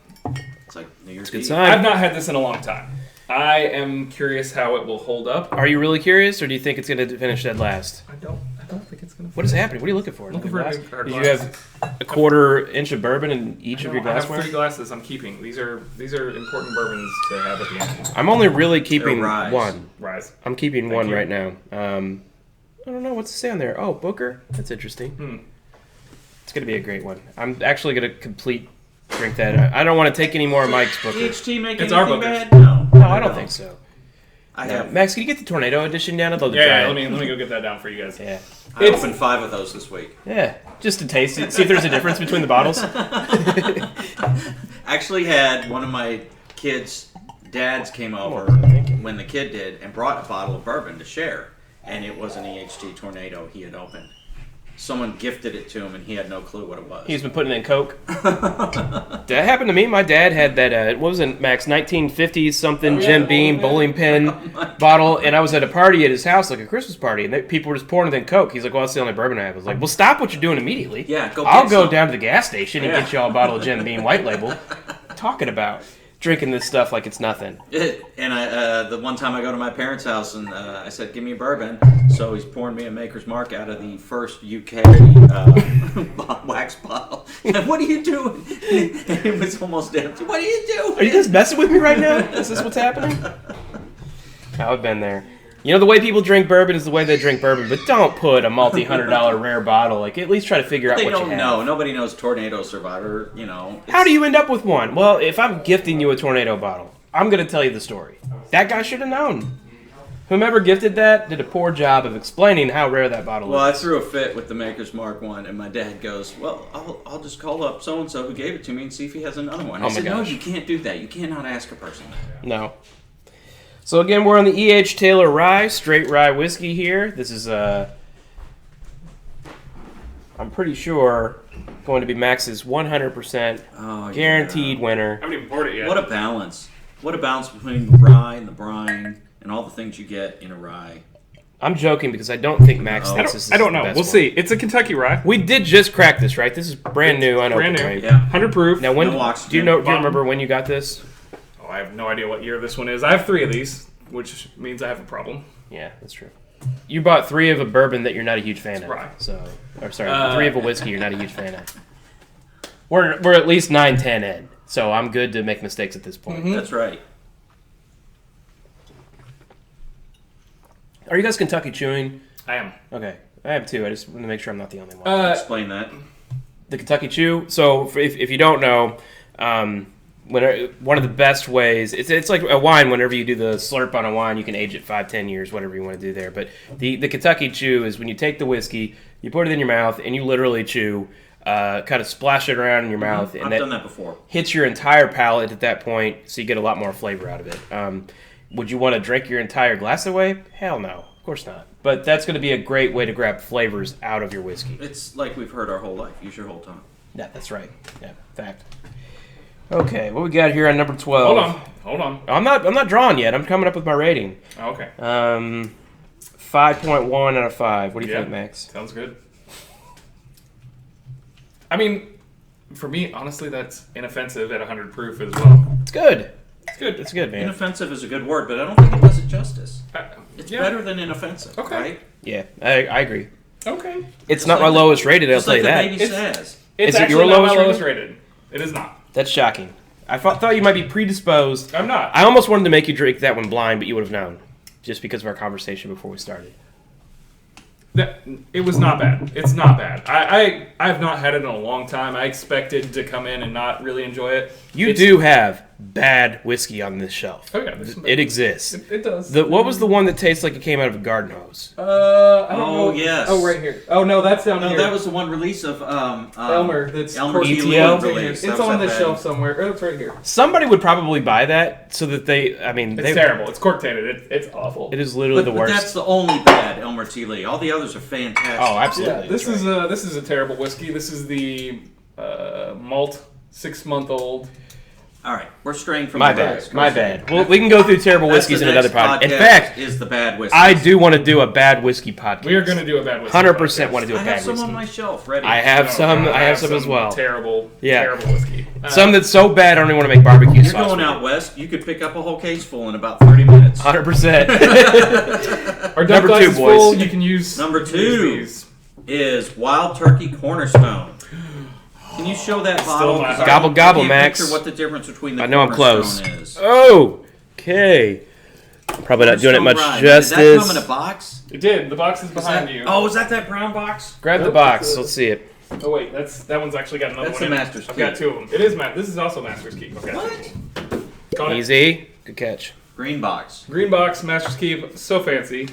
It's like New Year's Good Eve. sign. I've not had this in a long time. I am curious how it will hold up. Are you really curious, or do you think it's going to finish dead last? I don't think it's going to... What is happening? What are you looking for? Looking for a big Did you have a quarter inch of bourbon in each of your I have glassware? 3 glasses I'm keeping. These are important bourbons to have at the end. I'm only really keeping They're ryes. one. Ryes. I'm keeping Thank one you. right now. I don't know what's to say on there. Oh, Booker. That's interesting. It's going to be a great one. I'm actually going to drink that. I don't want to take any more of Mike's Booker. DHT make It's anything our Booker's. bad? No. No, I don't think so. I have. Max, can you get the Tornado edition down? I'd love to try Yeah, it. let me go get that down for you guys. Yeah. I opened 5 of those this week. Yeah, just to taste it, see if there's a difference between the bottles. Actually had one of my kids' dads came over when the kid did and brought a bottle of bourbon to share. And it was an EHT Tornado he had opened. Someone gifted it to him and he had no clue what it was. He's been putting in Coke. That happened to me. My dad had that, what was it, Max, 1950s something Jim Beam bowling pin bottle, and I was at a party at his house, like a Christmas party, and people were just pouring it in Coke. He's like, well, that's the only bourbon I have. I was like, well, stop what you're doing immediately. Yeah, I'll go some. down to the gas station and get y'all a bottle of Jim Beam White Label. What are you talking about? Drinking this stuff like it's nothing. And the one time I go to my parents' house and I said, give me a bourbon. So he's pouring me a Maker's Mark out of the first UK wax bottle. And what are you doing? And it was almost empty. What are you doing? Are you guys messing with me right now? Is this what's happening? I've been there. You know, the way people drink bourbon is the way they drink bourbon, but don't put a multi-$100 rare bottle. Like, at least try to figure out They what you don't have. know. Nobody knows Tornado Survivor, you know. How do you end up with one? Well, if I'm gifting you a Tornado bottle, I'm going to tell you the story. That guy should have known. Whomever gifted that did a poor job of explaining how rare that bottle Well, I is. threw a fit with the Maker's Mark one, and my dad goes, well, I'll just call up so-and-so who gave it to me and see if he has another one. I said, no, you can't do that. You cannot ask a person that. No. So again, we're on the E.H. Taylor Rye, straight rye whiskey here. This is, I'm pretty sure, going to be Max's 100% guaranteed winner. I haven't even poured it yet. What a balance. What a balance between the rye and the brine and all the things you get in a rye. I'm joking because I don't think Max No. thinks this is I don't the know. best We'll one. see. It's a Kentucky rye. We did just crack this, right? This is brand new. I know. Brand new. Right? Yeah. 100 proof. Now, when No oxygen. do you Bottom. remember when you got this? Oh, I have no idea what year this one is. I have 3 of these, which means I have a problem. Yeah, that's true. You bought 3 of a bourbon that you're not a huge fan of. Rye. So, or sorry, 3 of a whiskey you're not a huge fan of. We're at least 9-10 in, so I'm good to make mistakes at this point. That's right. Are you guys Kentucky chewing? I am. Okay, I have 2. I just want to make sure I'm not the only one. Explain that. The Kentucky Chew. So if you don't know, one of the best ways, it's like a wine. Whenever you do the slurp on a wine, you can age it 5-10 years, whatever you want to do there. But the Kentucky Chew is when you take the whiskey, you put it in your mouth, and you literally chew, kind of splash it around in your mouth, and I've done that before. hits your entire palate at that point, so you get a lot more flavor out of it. Would you want to drink your entire glass away? Hell no, of course not. But that's going to be a great way to grab flavors out of your whiskey. It's like we've heard our whole life. Use your whole tongue. Yeah, that's right. Yeah, fact. Okay, what we got here on number 12? Hold on. I'm not drawing yet. I'm coming up with my rating. Okay. 5.1 out of 5. What do you think, Max? Sounds good. I mean, for me, honestly, that's inoffensive at 100 proof as well. It's good. It's good, man. Inoffensive is a good word, but I don't think it does it justice. It's better than inoffensive, right? Yeah, I agree. Okay. It's not my lowest rated, I'll tell you that. Baby says. It's Is it your actually not my lowest lowest rated. It is not. That's shocking. I thought you might be predisposed. I'm not. I almost wanted to make you drink that one blind, but you would have known. Just because of our conversation before we started. It was not bad. It's not bad. I have not had it in a long time. I expected to come in and not really enjoy it. You do have bad whiskey on this shelf. Oh yeah, it exists. It does. What was the one that tastes like it came out of a garden hose? I don't know. Yes. Oh, right here. Oh no, that's down here. No, that was the one release of Elmer. That's Elmer ETL release. It's on the shelf somewhere. Oh, it's right here. Somebody would probably buy that so that they. I mean, it's terrible. It's cork tainted. It's awful. It is literally the worst. But that's the only bad Elmer T. Lee. All the others are fantastic. Oh, absolutely. Yeah, this is a terrible whiskey. This is the malt 6-month-old. All right, we're straying from my bad. Well, we can go through terrible whiskeys in another podcast. In fact, is the bad whiskey. I do want to do a bad whiskey podcast. We are going to do a bad whiskey. 100% want to do a bad whiskey. I have some on my shelf ready. I have some as well. Terrible whiskey. Some that's so bad I don't even want to make barbecue sauce. You're going out west. You could pick up a whole case full in about 30 minutes. 100%. Our number 2, boys. Full, you can use number 2 is Wild Turkey Cornerstone. Can you show that bottle? Gobble, gobble, Max. Picture what the difference between the I know I'm close. is. Oh, okay. Probably not doing it much justice. Did that come in a box? It did. The box is behind you. Oh, is that brown box? Grab the box. Let's see it. Oh wait, that one's actually got another one. That's the Master's Keep. I've got 2 of them. It is This is also Master's Keep. Okay. What? Easy. Good catch. Green box. Green box, Master's Keep. So fancy.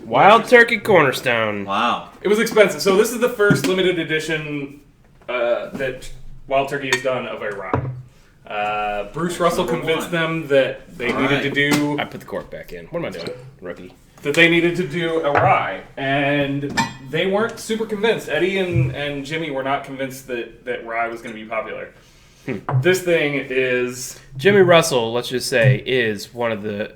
Wild Turkey Cornerstone. Wow. It was expensive. So this is the first limited edition that Wild Turkey has done of a rye. Bruce Russell convinced them that they needed to do... I put the cork back in. What am I doing, rookie? That they needed to do a rye. And they weren't super convinced. Eddie and Jimmy were not convinced that rye was going to be popular. This thing is... Jimmy Russell, let's just say, is one of the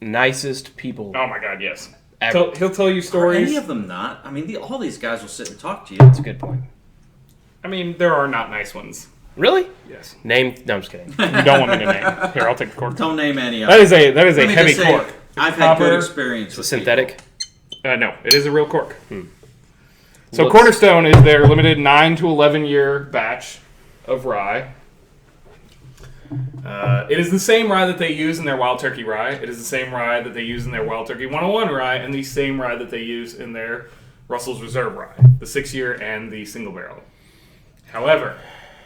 nicest people. Oh my God, yes. Ever. He'll tell you stories. Are any of them not? I mean, all these guys will sit and talk to you. That's a good point. I mean, there are not nice ones. Really? Yes. Name? No, I'm just kidding. You don't want me to name. Here, I'll take the cork. Don't name any of them. That is a heavy cork. I've had good experience with synthetic? No, it is a real cork. So Cornerstone is their limited 9 to 11 year batch of rye. It is the same rye that they use in their Wild Turkey Rye. It is the same rye that they use in their Wild Turkey 101 Rye, and the same rye that they use in their Russell's Reserve Rye, the 6-year and the single barrel. However,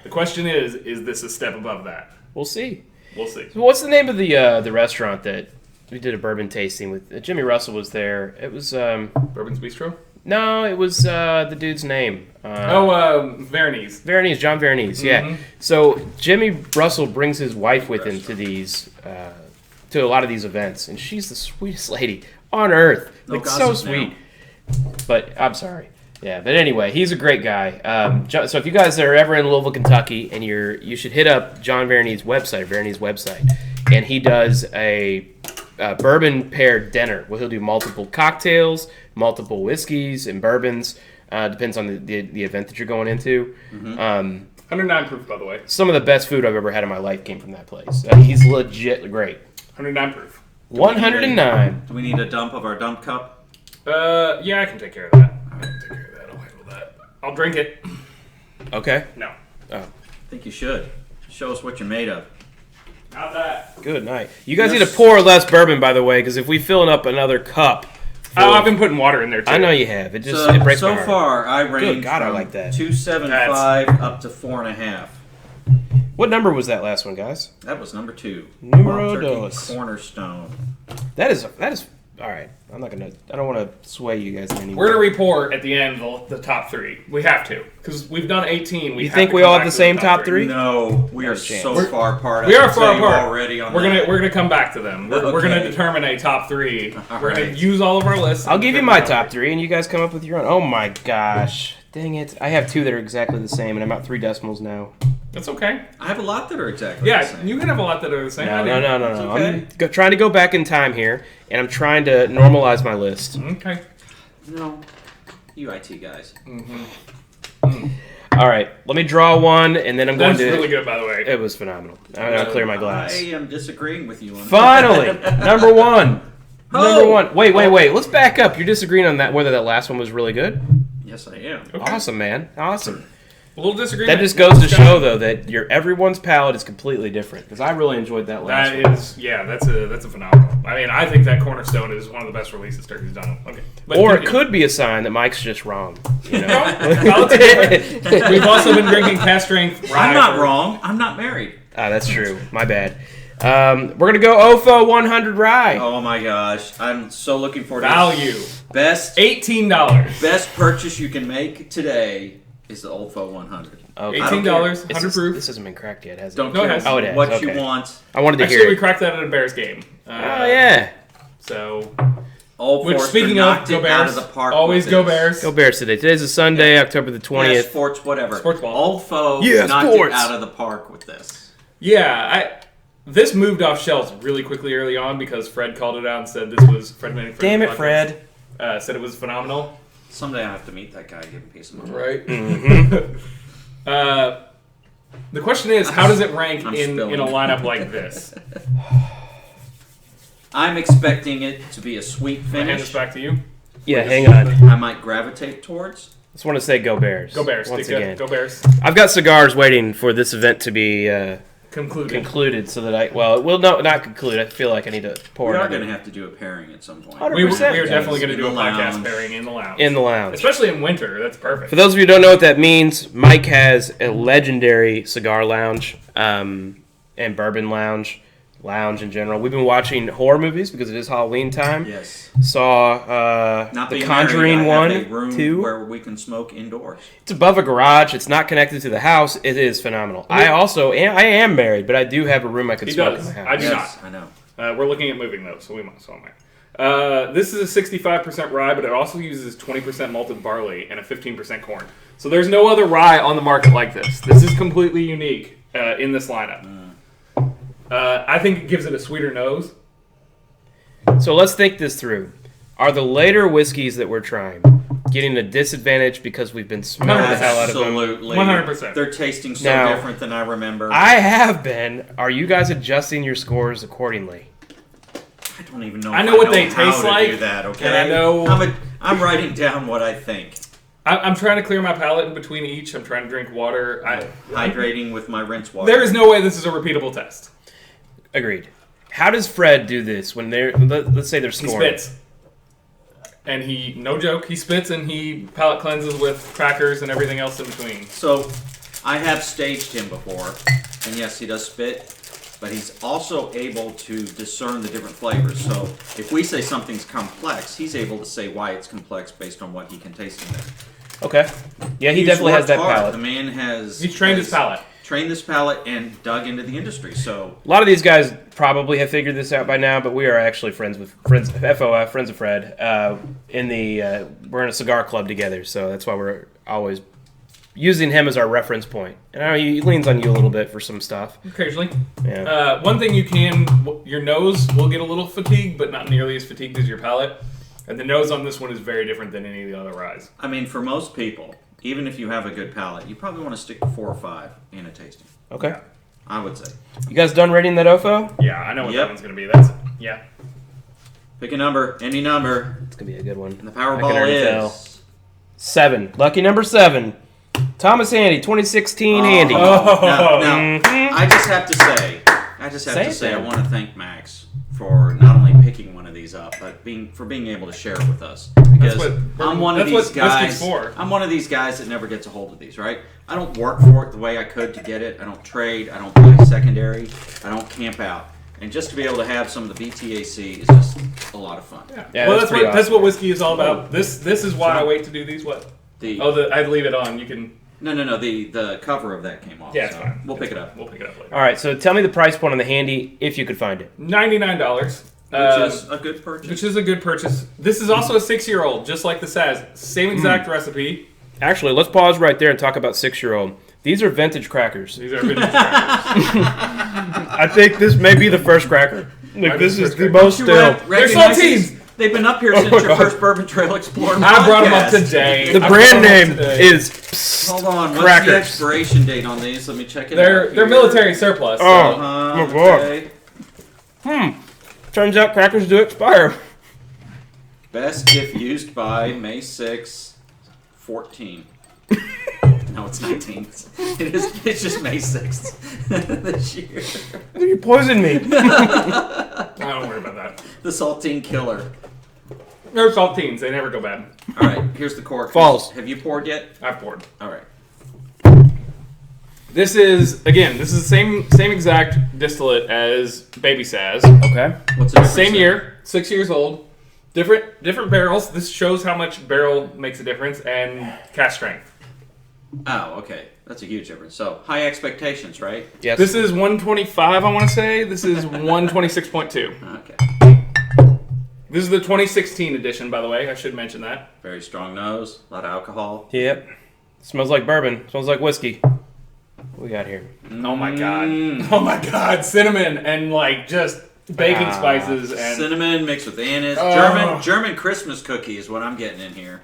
the question is this a step above that? We'll see. We'll see. So what's the name of the restaurant that we did a bourbon tasting with? Jimmy Russell was there. It was Bourbon's Bistro? No, it was the dude's name. Veronese. John Veronese, yeah. So Jimmy Russell brings his wife with him to these, to a lot of these events, and she's the sweetest lady on earth. Like, so sweet. But I'm sorry. Yeah, but anyway, he's a great guy. So if you guys are ever in Louisville, Kentucky, and you should hit up John Veronese's website, and he does a bourbon paired dinner where he'll do multiple cocktails, multiple whiskeys and bourbons. Depends on the event that you're going into. 109 proof, by the way. Some of the best food I've ever had in my life came from that place. He's legit great. 109 proof. 109. Do we need a dump of our dump cup? Yeah, I can take care of that. I'll handle that. I'll drink it. Okay. No. Oh. I think you should. Show us what you're made of. Not that. Good night. You guys need to pour less bourbon, by the way, because if we fill up another cup... I've been putting water in there, too. I know you have. It breaks my heart. So far, I range I from like that. 2.75 up to 4.5. What number was that last one, guys? That was number 2. Numero dos. Cornerstone. That is all right. I don't want to sway you guys in any way. We're going to report at the end the top 3. We have to, because we've done 18. You think we all have the same top 3? No, we are so far apart. We are far apart already. We're gonna come back to them. We're gonna determine a top 3. We're gonna use all of our lists. I'll give you my top 3, and you guys come up with your own. Oh my gosh, dang it! I have 2 that are exactly the same, and I'm at 3 decimals now. That's okay. I have a lot that are exactly the same. You can have a lot that are the same. No. Okay. I'm trying to go back in time here, and I'm trying to normalize my list. Okay. No. You IT guys. All right, let me draw one, and then I'm going to... That's really good, by the way. It was phenomenal. I'm going to clear my glass. I am disagreeing with you on that. Finally! Number one. Number one. Wait. Let's back up. You're disagreeing on that, whether that last one was really good? Yes, I am. Okay. Awesome, man. Awesome. A little disagreement. That just goes to show, though, that everyone's palate is completely different. Because I really enjoyed that last one. That's a phenomenal. I mean, I think that Cornerstone is one of the best releases Turkey's done. Okay. Or it could be a sign that Mike's just wrong. You know? We've also been drinking Cask Strength Rye. I'm not wrong. I'm not married. That's true. My bad. We're going to go OFO 100 Rye. Oh my gosh. I'm so looking forward to Value. Best $18. Best purchase you can make today is the Old Fo 100. Okay. $18, 100 proof. This hasn't been cracked yet, has it? Don't No, it care has. Oh, it has. what Okay. you want. I wanted to Actually, hear we it. cracked that at a Bears game. Oh, yeah. So, Old which, Forester speaking of, knocked go it out Bears. of the park. Always with go this. Bears. Go Bears today. Today's a Sunday, October the 20th. Yeah, sports, whatever. Sports ball. Old Fo Yeah, knocked sports. it out of the park with this. Yeah, this moved off shelves really quickly early on because Fred called it out and said this was Fred. Damn it, Fred. Said it was phenomenal. Someday I have to meet that guy and give him a piece of my mind. Right. Mm-hmm. The question is, how does it rank I'm in a spilling. lineup like this? I'm expecting it to be a sweet I hand this finish. back to you. Yeah, hang on. I might gravitate towards. Just want to say go Bears. Go Bears. Once Stick up. again. Go Bears. I've got cigars waiting for this event to be Concluded. so that it will not conclude. I feel like I need to pour We are another going to have to do a pairing at some point. 100%. We are guys. definitely going to In do a the podcast lounge. pairing in the lounge. in the lounge. Especially in winter. That's perfect. For those of you who don't know what that means, Mike has a legendary cigar lounge and bourbon lounge in general. We've been watching horror movies because it is Halloween time. Yes. Saw Not The being Conjuring married, I 1, have a room 2. where we can smoke indoors. It's above a garage. It's not connected to the house. It is phenomenal. I am married, but I do have a room I could He smoke does. in my house. I do Yes, not. I know. We're looking at moving though, so we might. This is a 65% rye, but it also uses 20% malted barley and a 15% corn. So there's no other rye on the market like this. This is completely unique in this lineup. I think it gives it a sweeter nose. So let's think this through. Are the later whiskeys that we're trying getting a disadvantage because we've been smelling the hell out of them? Absolutely. 100%. They're tasting so Now- different than I remember. I have been. Are you guys adjusting your scores accordingly? I don't even know. I if know what they how taste to like, Do that, okay? and I know- I'm writing down what I think. I'm trying to clear my palate in between each. I'm trying to drink water. Hydrating with my rinse water. There is no way this is a repeatable test. Agreed. How does Fred do this when let's say they're He scoring? spits. And no joke, he spits and he palate cleanses with crackers and everything else in between. So, I have staged him before, and yes, he does spit, but he's also able to discern the different flavors. So, if we say something's complex, he's able to say why it's complex based on what he can taste in there. Okay. Yeah, he He's definitely has worked that hard. palate. The man has... He's trained his palate. Trained this palate and dug into the industry, so... A lot of these guys probably have figured this out by now, but we are actually friends of Fred. We're in a cigar club together, so that's why we're always using him as our reference point. And I know he leans on you a little bit for some stuff. Occasionally. Yeah. One thing your nose will get a little fatigued, but not nearly as fatigued as your palate. And the nose on this one is very different than any of the other ryes. I mean, for most people, even if you have a good palate, you probably want to stick to 4 or 5 in a tasting. Okay. I would say. You guys done rating that OFO? Yeah, I know what Yep. that one's going to be. Yeah. Pick a number, any number, It's going to be a good one. and the I can Powerball already tell. is... 7. Lucky number 7. Thomas Handy, 2016 Handy. Now, I just have to say, I then. want to thank Max for not only picking one of these up, but for being able to share it with us. Because I'm one of that's these what guys. whiskey's for. I'm one of these guys that never gets a hold of these. Right? I don't work for it the way I could to get it. I don't trade. I don't buy secondary. I don't camp out. And just to be able to have some of the BTAC is just a lot of fun. Yeah, well, that's that's pretty what whiskey is all about. This is why I wait to do these. What? I'd leave it on. You can. No. The cover of that came off. Yeah, it's so fine. We'll pick it up. We'll pick it up later. All right, so tell me the price point on the Handy if you could find it. $99. Which is a good purchase. Which is a good purchase. This is also a 6-year-old, just like the Saz. Same exact recipe. Actually, let's pause right there and talk about 6-year-old. These are vintage crackers. These are vintage crackers. I think this may be the first cracker. Like, this is the most stale. They're saltines. They've been up here since your first Bourbon Trail Explorer podcast. I brought them up today. The brand name is Hold on, what's Crackers. the expiration date on these? Let me check it out. They're military surplus. So. Oh, my God. Okay. Turns out crackers do expire. Best gift used by May 6, 14. No, it's 19. It's just May 6th this year. You poisoned me. I don't worry about that. The Saltine Killer. They're saltines. They never go bad. All right, here's the cork. False. Have you poured yet? I've poured. All right. This is the same exact distillate as Baby Saz. Okay. What's the difference Same there? year, 6 years old. Different barrels. This shows how much barrel makes a difference and cask strength. Oh, okay. That's a huge difference. So, high expectations, right? Yes. This is 125, I want to say. This is 126.2. Okay. This is the 2016 edition, by the way. I should mention that. Very strong nose, a lot of alcohol. Yep. Smells like bourbon. Smells like whiskey. What we got here? Oh my god. Oh my god. Cinnamon and like just baking spices and Cinnamon mixed with anise. Oh. German Christmas cookie is what I'm getting in here.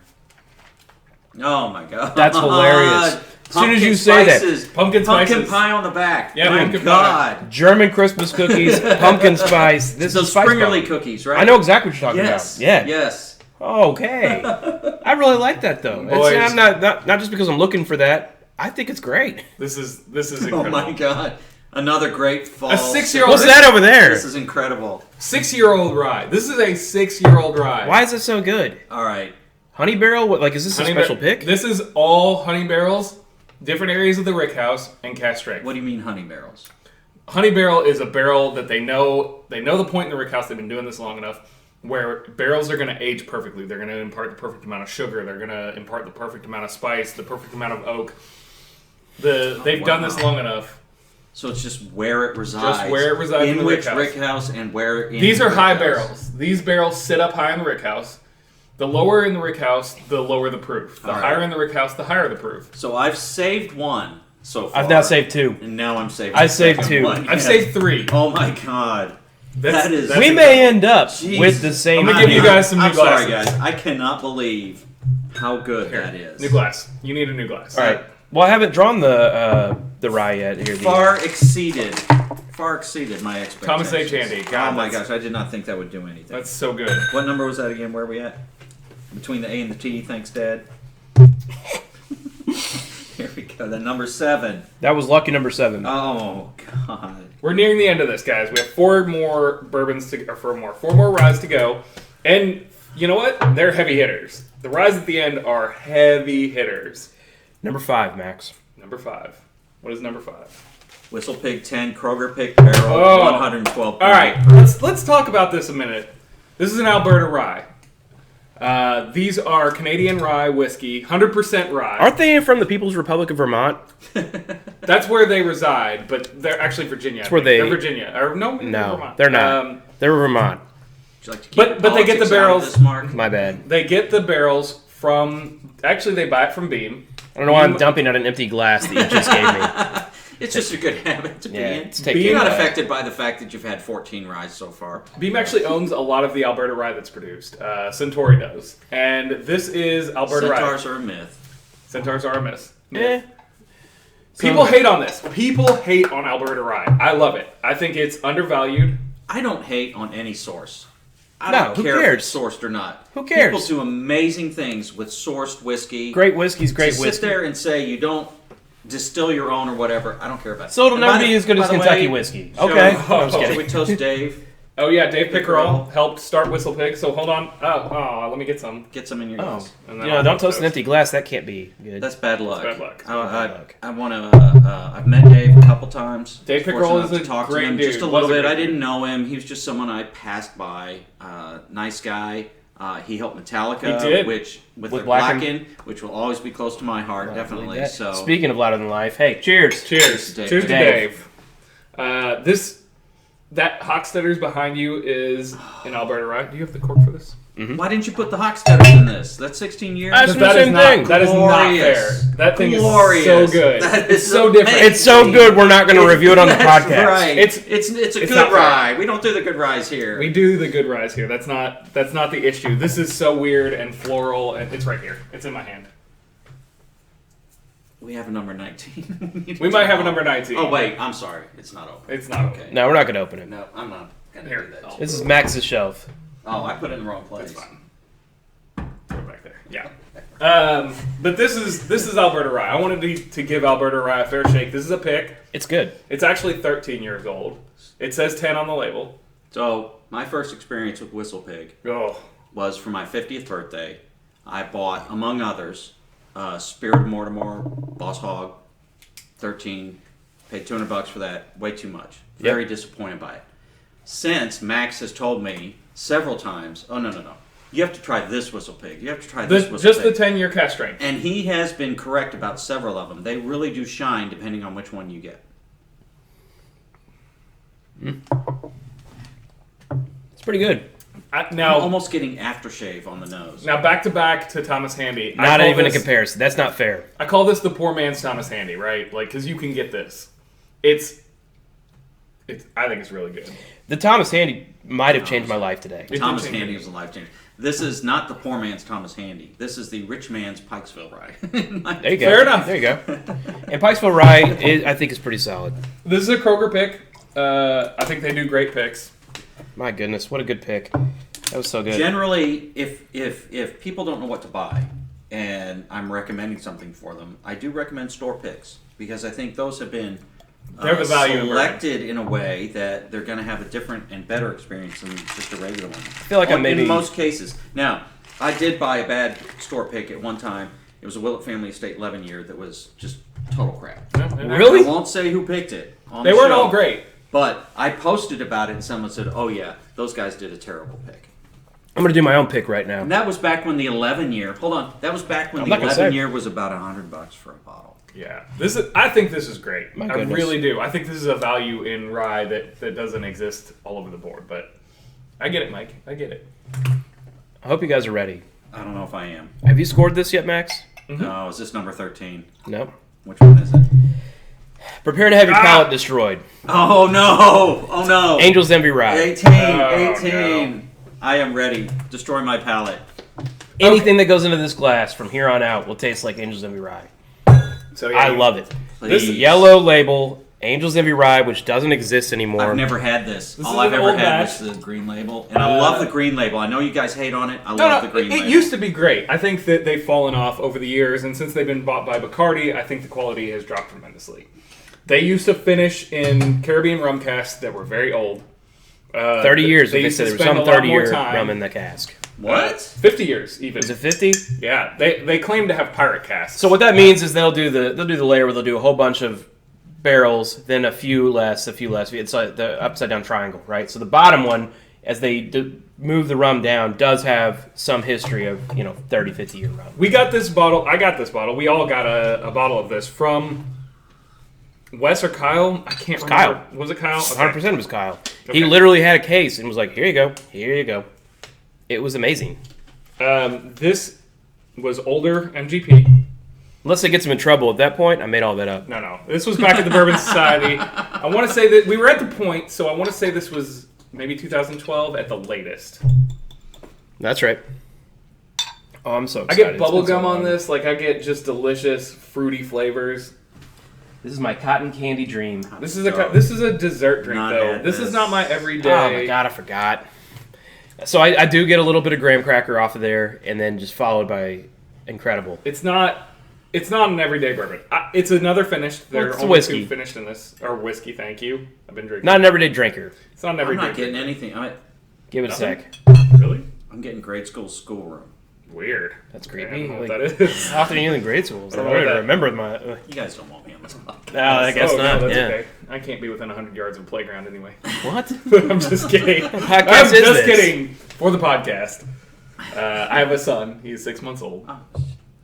Oh my god. That's hilarious. As soon as you say that. pumpkin spices. Pumpkin pie on the back. Yeah, my pumpkin god. German Christmas cookies, pumpkin spice. This Those is spice Springerly bomb. cookies, right? I know exactly what you're talking Yes. about. Yeah. Yes. Okay. I really like that though. Boys. It's not just because I'm looking for that. I think it's great. This is Oh incredible. my god. Another great fall. A 6-year-old. What's that over there? This is incredible. 6-year-old rye. This is a 6-year-old rye. Why is it so good? All right. Honey barrel? What? Like, is this a special pick? This is all honey barrels, different areas of the rick house, and cask strength. What do you mean honey barrels? Honey barrel is a barrel that they know the point in the rick house. They've been doing this long enough where barrels are going to age perfectly. They're going to impart the perfect amount of sugar. They're going to impart the perfect amount of spice, the perfect amount of oak. They've done this long enough. So it's just where it resides. Just where it resides in the which rick house. and where in These the are rick high house. barrels. These barrels sit up high in the rick house. The lower in the rick house, the lower the proof. The All right. higher in the rick house, the higher the proof. So I've saved one so far. I've now saved 2. And now I'm saving I the saved second 2. one. I've saved 3. Oh my god. That's- That is... that's We a- may end up Jeez. with the same. I'm gonna give you guys some new I'm sorry, glasses. guys. I cannot believe how good that is. New glass. You need a new glass. All right. Well, I haven't drawn the rye yet. Here, Far exceeded my expectations. Thomas H Handy. God, Oh my that's- gosh, I did not think that would do anything. That's so good. What number was that again? Where are we at? Between the A and the T, thanks, Dad. Here we go. The number 7. That was lucky number 7. Oh god. We're nearing the end of this, guys. We have 4 more bourbons or 4 more ryes to go. And you know what? They're heavy hitters. The ryes at the end are heavy hitters. Number 5, Max. Number 5. What is number 5? Whistlepig 10, Kroger Pick Barrel, Oh. 112. All right, let's talk about this a minute. This is an Alberta rye. These are Canadian rye whiskey, 100% rye. Aren't they from the People's Republic of Vermont? That's where they reside, but they're actually Virginia. That's where they- They're Virginia. Or no, No, Vermont. they're not. They're Vermont. Would you like to keep But they get the politics out of barrels- This, Mark? My bad. They get the barrels from. Actually, they buy it from Beam. I don't know why I'm dumping out an empty glass that you just gave me. It's just a good habit to be Yeah, in. it's take Being You're care not of that. affected by the fact that you've had 14 ryes so far. Beam actually owns a lot of the Alberta rye that's produced. Centauri does, and this is Alberta Centaurs rye. are a myth. Centaurs are a myth. Eh. People hate on this. People hate on Alberta rye. I love it. I think it's undervalued. I don't hate on any source. I No, don't who care cares? if it's sourced or not. Who cares? People do amazing things with sourced whiskey. Great whiskey's great to whiskey. sit there and say you don't distill your own or whatever, I don't care about So it'll And never by be the- as good as by the Kentucky way, whiskey. shall Okay. we- No, I'm just Should kidding. we toast Dave? Oh yeah, Dave Pickerel Pickerel. helped start Whistlepig. So hold on. Let me get some. Get some in your Oh. glass. And You then know, I'll don't toast an empty glass. That can't be good. That's bad luck. That's bad luck. I, Bad luck. I want to. I've met Dave a couple times. Dave Fortunate Pickerel enough is to a talk to great him dude. just a Was little a bit. great I didn't dude. know him. He was just someone I passed by. Nice guy. He helped Metallica, He did. which with With their Blacken. Blacken, which will always be close to my heart, definitely. That- So Speaking of louder than life, hey, cheers. Cheers. Dave. Cheers to Dave. Dave. That Hochstetter's behind you is an Alberta rye. Do you have the cork for this? Why didn't you put the Hockstetters in this? That's 16 years. That's the That same is not, thing. that is not Glorious. fair. That thing Glorious. is so good. That It's is so different. amazing. It's so good, we're not going to review it on the That's podcast. Right. It's It's a not good fair. rye. We don't do the good ryes here. We do the good ryes here. That's not the issue. This is so weird and floral, and it's right here. It's in my hand. We have a number 19. We might have a number 19. Oh wait, I'm sorry. It's not open. It's not okay. No, we're not going to open it. No, I'm not gonna Here. do that. This is Max's shelf. Oh, I put it in the wrong place. That's fine. Throw it back there. Yeah. But this is Alberta Rye. I wanted to give Alberta Rye a fair shake. This is a pick. It's good. It's actually 13 years old. It says 10 on the label. So my first experience with Whistlepig Oh. was for my 50th birthday. I bought, among others, Spirit of Mortimer, Boss Hog, 13. Paid $200 for that. Way too much. Very disappointed by it. Since Max has told me several times, oh no, you have to try this Whistlepig. You have to try this Whistlepig. Just the 10-year cast strength. And he has been correct about several of them. They really do shine depending on which one you get. It's pretty good. I'm Now, almost getting aftershave on the nose. back to back to Thomas Handy. Not even a comparison. That's not fair. I call this the poor man's Thomas Handy, right? Like, because you can get this. I think it's really good. The Thomas Handy might have changed my life today. It Thomas did change Handy it. is a life changer. This is not the poor man's Thomas Handy. This is the rich man's Pikesville Rye. There you go. Fair enough. There you go. And Pikesville Rye, I think, is pretty solid. This is a Kroger pick. I think they do great picks. My goodness, what a good pick. That was so good. Generally, if people don't know what to buy, and I'm recommending something for them, I do recommend store picks because I think those have been They're the value in selected in a way that they're going to have a different and better experience than just a regular one. I feel like I'm maybe- in most cases. Now, I did buy a bad store pick at one time. It was a Willett Family Estate 11-year that was just total crap. Really? I won't say who picked it. They the weren't show, all great. But I posted about it and someone said, "Oh yeah, those guys did a terrible pick." I'm going to do my own pick right now. And that was back when the 11-year. Hold on, that was back when I'm the not gonna say. 11-year was about $100 for a bottle. Yeah, I think this is great. My I goodness. really do. I think this is a value in rye that doesn't exist all over the board. But I get it, Mike. I get it. I hope you guys are ready. I don't know if I am. Have you scored this yet, Max? No, is this number 13? No. Which one is it? Prepare to have your palate destroyed. Oh no! Oh no! Angel's Envy Rye. 18! Oh, 18! I am ready. Destroy my palate. Anything that goes into this glass from here on out will taste like Angel's Envy Rye. So yeah, I love it. Please. Yellow label, Angel's Envy Rye, which doesn't exist anymore. I've never had this. This All is I've an ever old had batch. was the green label. And I love the green label. I know you guys hate on it. I love the green label. It used to be great. I think that they've fallen off over the years, and since they've been bought by Bacardi, I think the quality has dropped tremendously. They used to finish in Caribbean rum casks that were very old. 30 years. They They used said to there was spend some a lot 30-year more time. rum in the cask. What? 50 years, even. Is it 50? Yeah, they claim to have pirate casks. So what that means is they'll do the layer where they'll do a whole bunch of barrels, then a few less. It's like the upside down triangle, right? So the bottom one, as they move the rum down, does have some history of 30, 50 year rum. We got this bottle. I got this bottle. We all got a bottle of this from Wes or Kyle. I can't remember. Kyle. Was it Kyle? 100% it was Kyle. Okay. He literally had a case and was like, "Here you go, here you go." It was amazing. This was older MGP. Unless it gets him in trouble at that point, I made all that up. No. This was back at the Bourbon Society. I want to say that we were at the point, so I want to say this was maybe 2012 at the latest. That's right. Oh, I'm so I excited. get bubble It's been so gum on long. this. Like, I get just delicious, fruity flavors. This is my cotton candy dream. This is a dessert drink, Not though. had This is this. not my everyday. Oh my god, I forgot. So I do get a little bit of graham cracker off of there, and then just followed by incredible. It's not an everyday bourbon. It's another finished. There it's are only whiskey. 2 finished in this. Or whiskey, thank you. I've been drinking. Not an everyday drinker. It's not an I'm everyday not getting drink. anything. Give it Nothing? a sec. Really? I'm getting grade schoolroom. Weird. That's I creepy. don't know what Like, that is. how often are you in grade schools? I I don't don't know even that. remember my. You guys don't want me on this podcast. No, I guess Oh, not. No, that's yeah. okay. I can't be within 100 yards of a playground anyway. What? I'm just kidding. podcast I'm is just this? kidding. For the podcast. I have a son. He's 6 months old. Oh,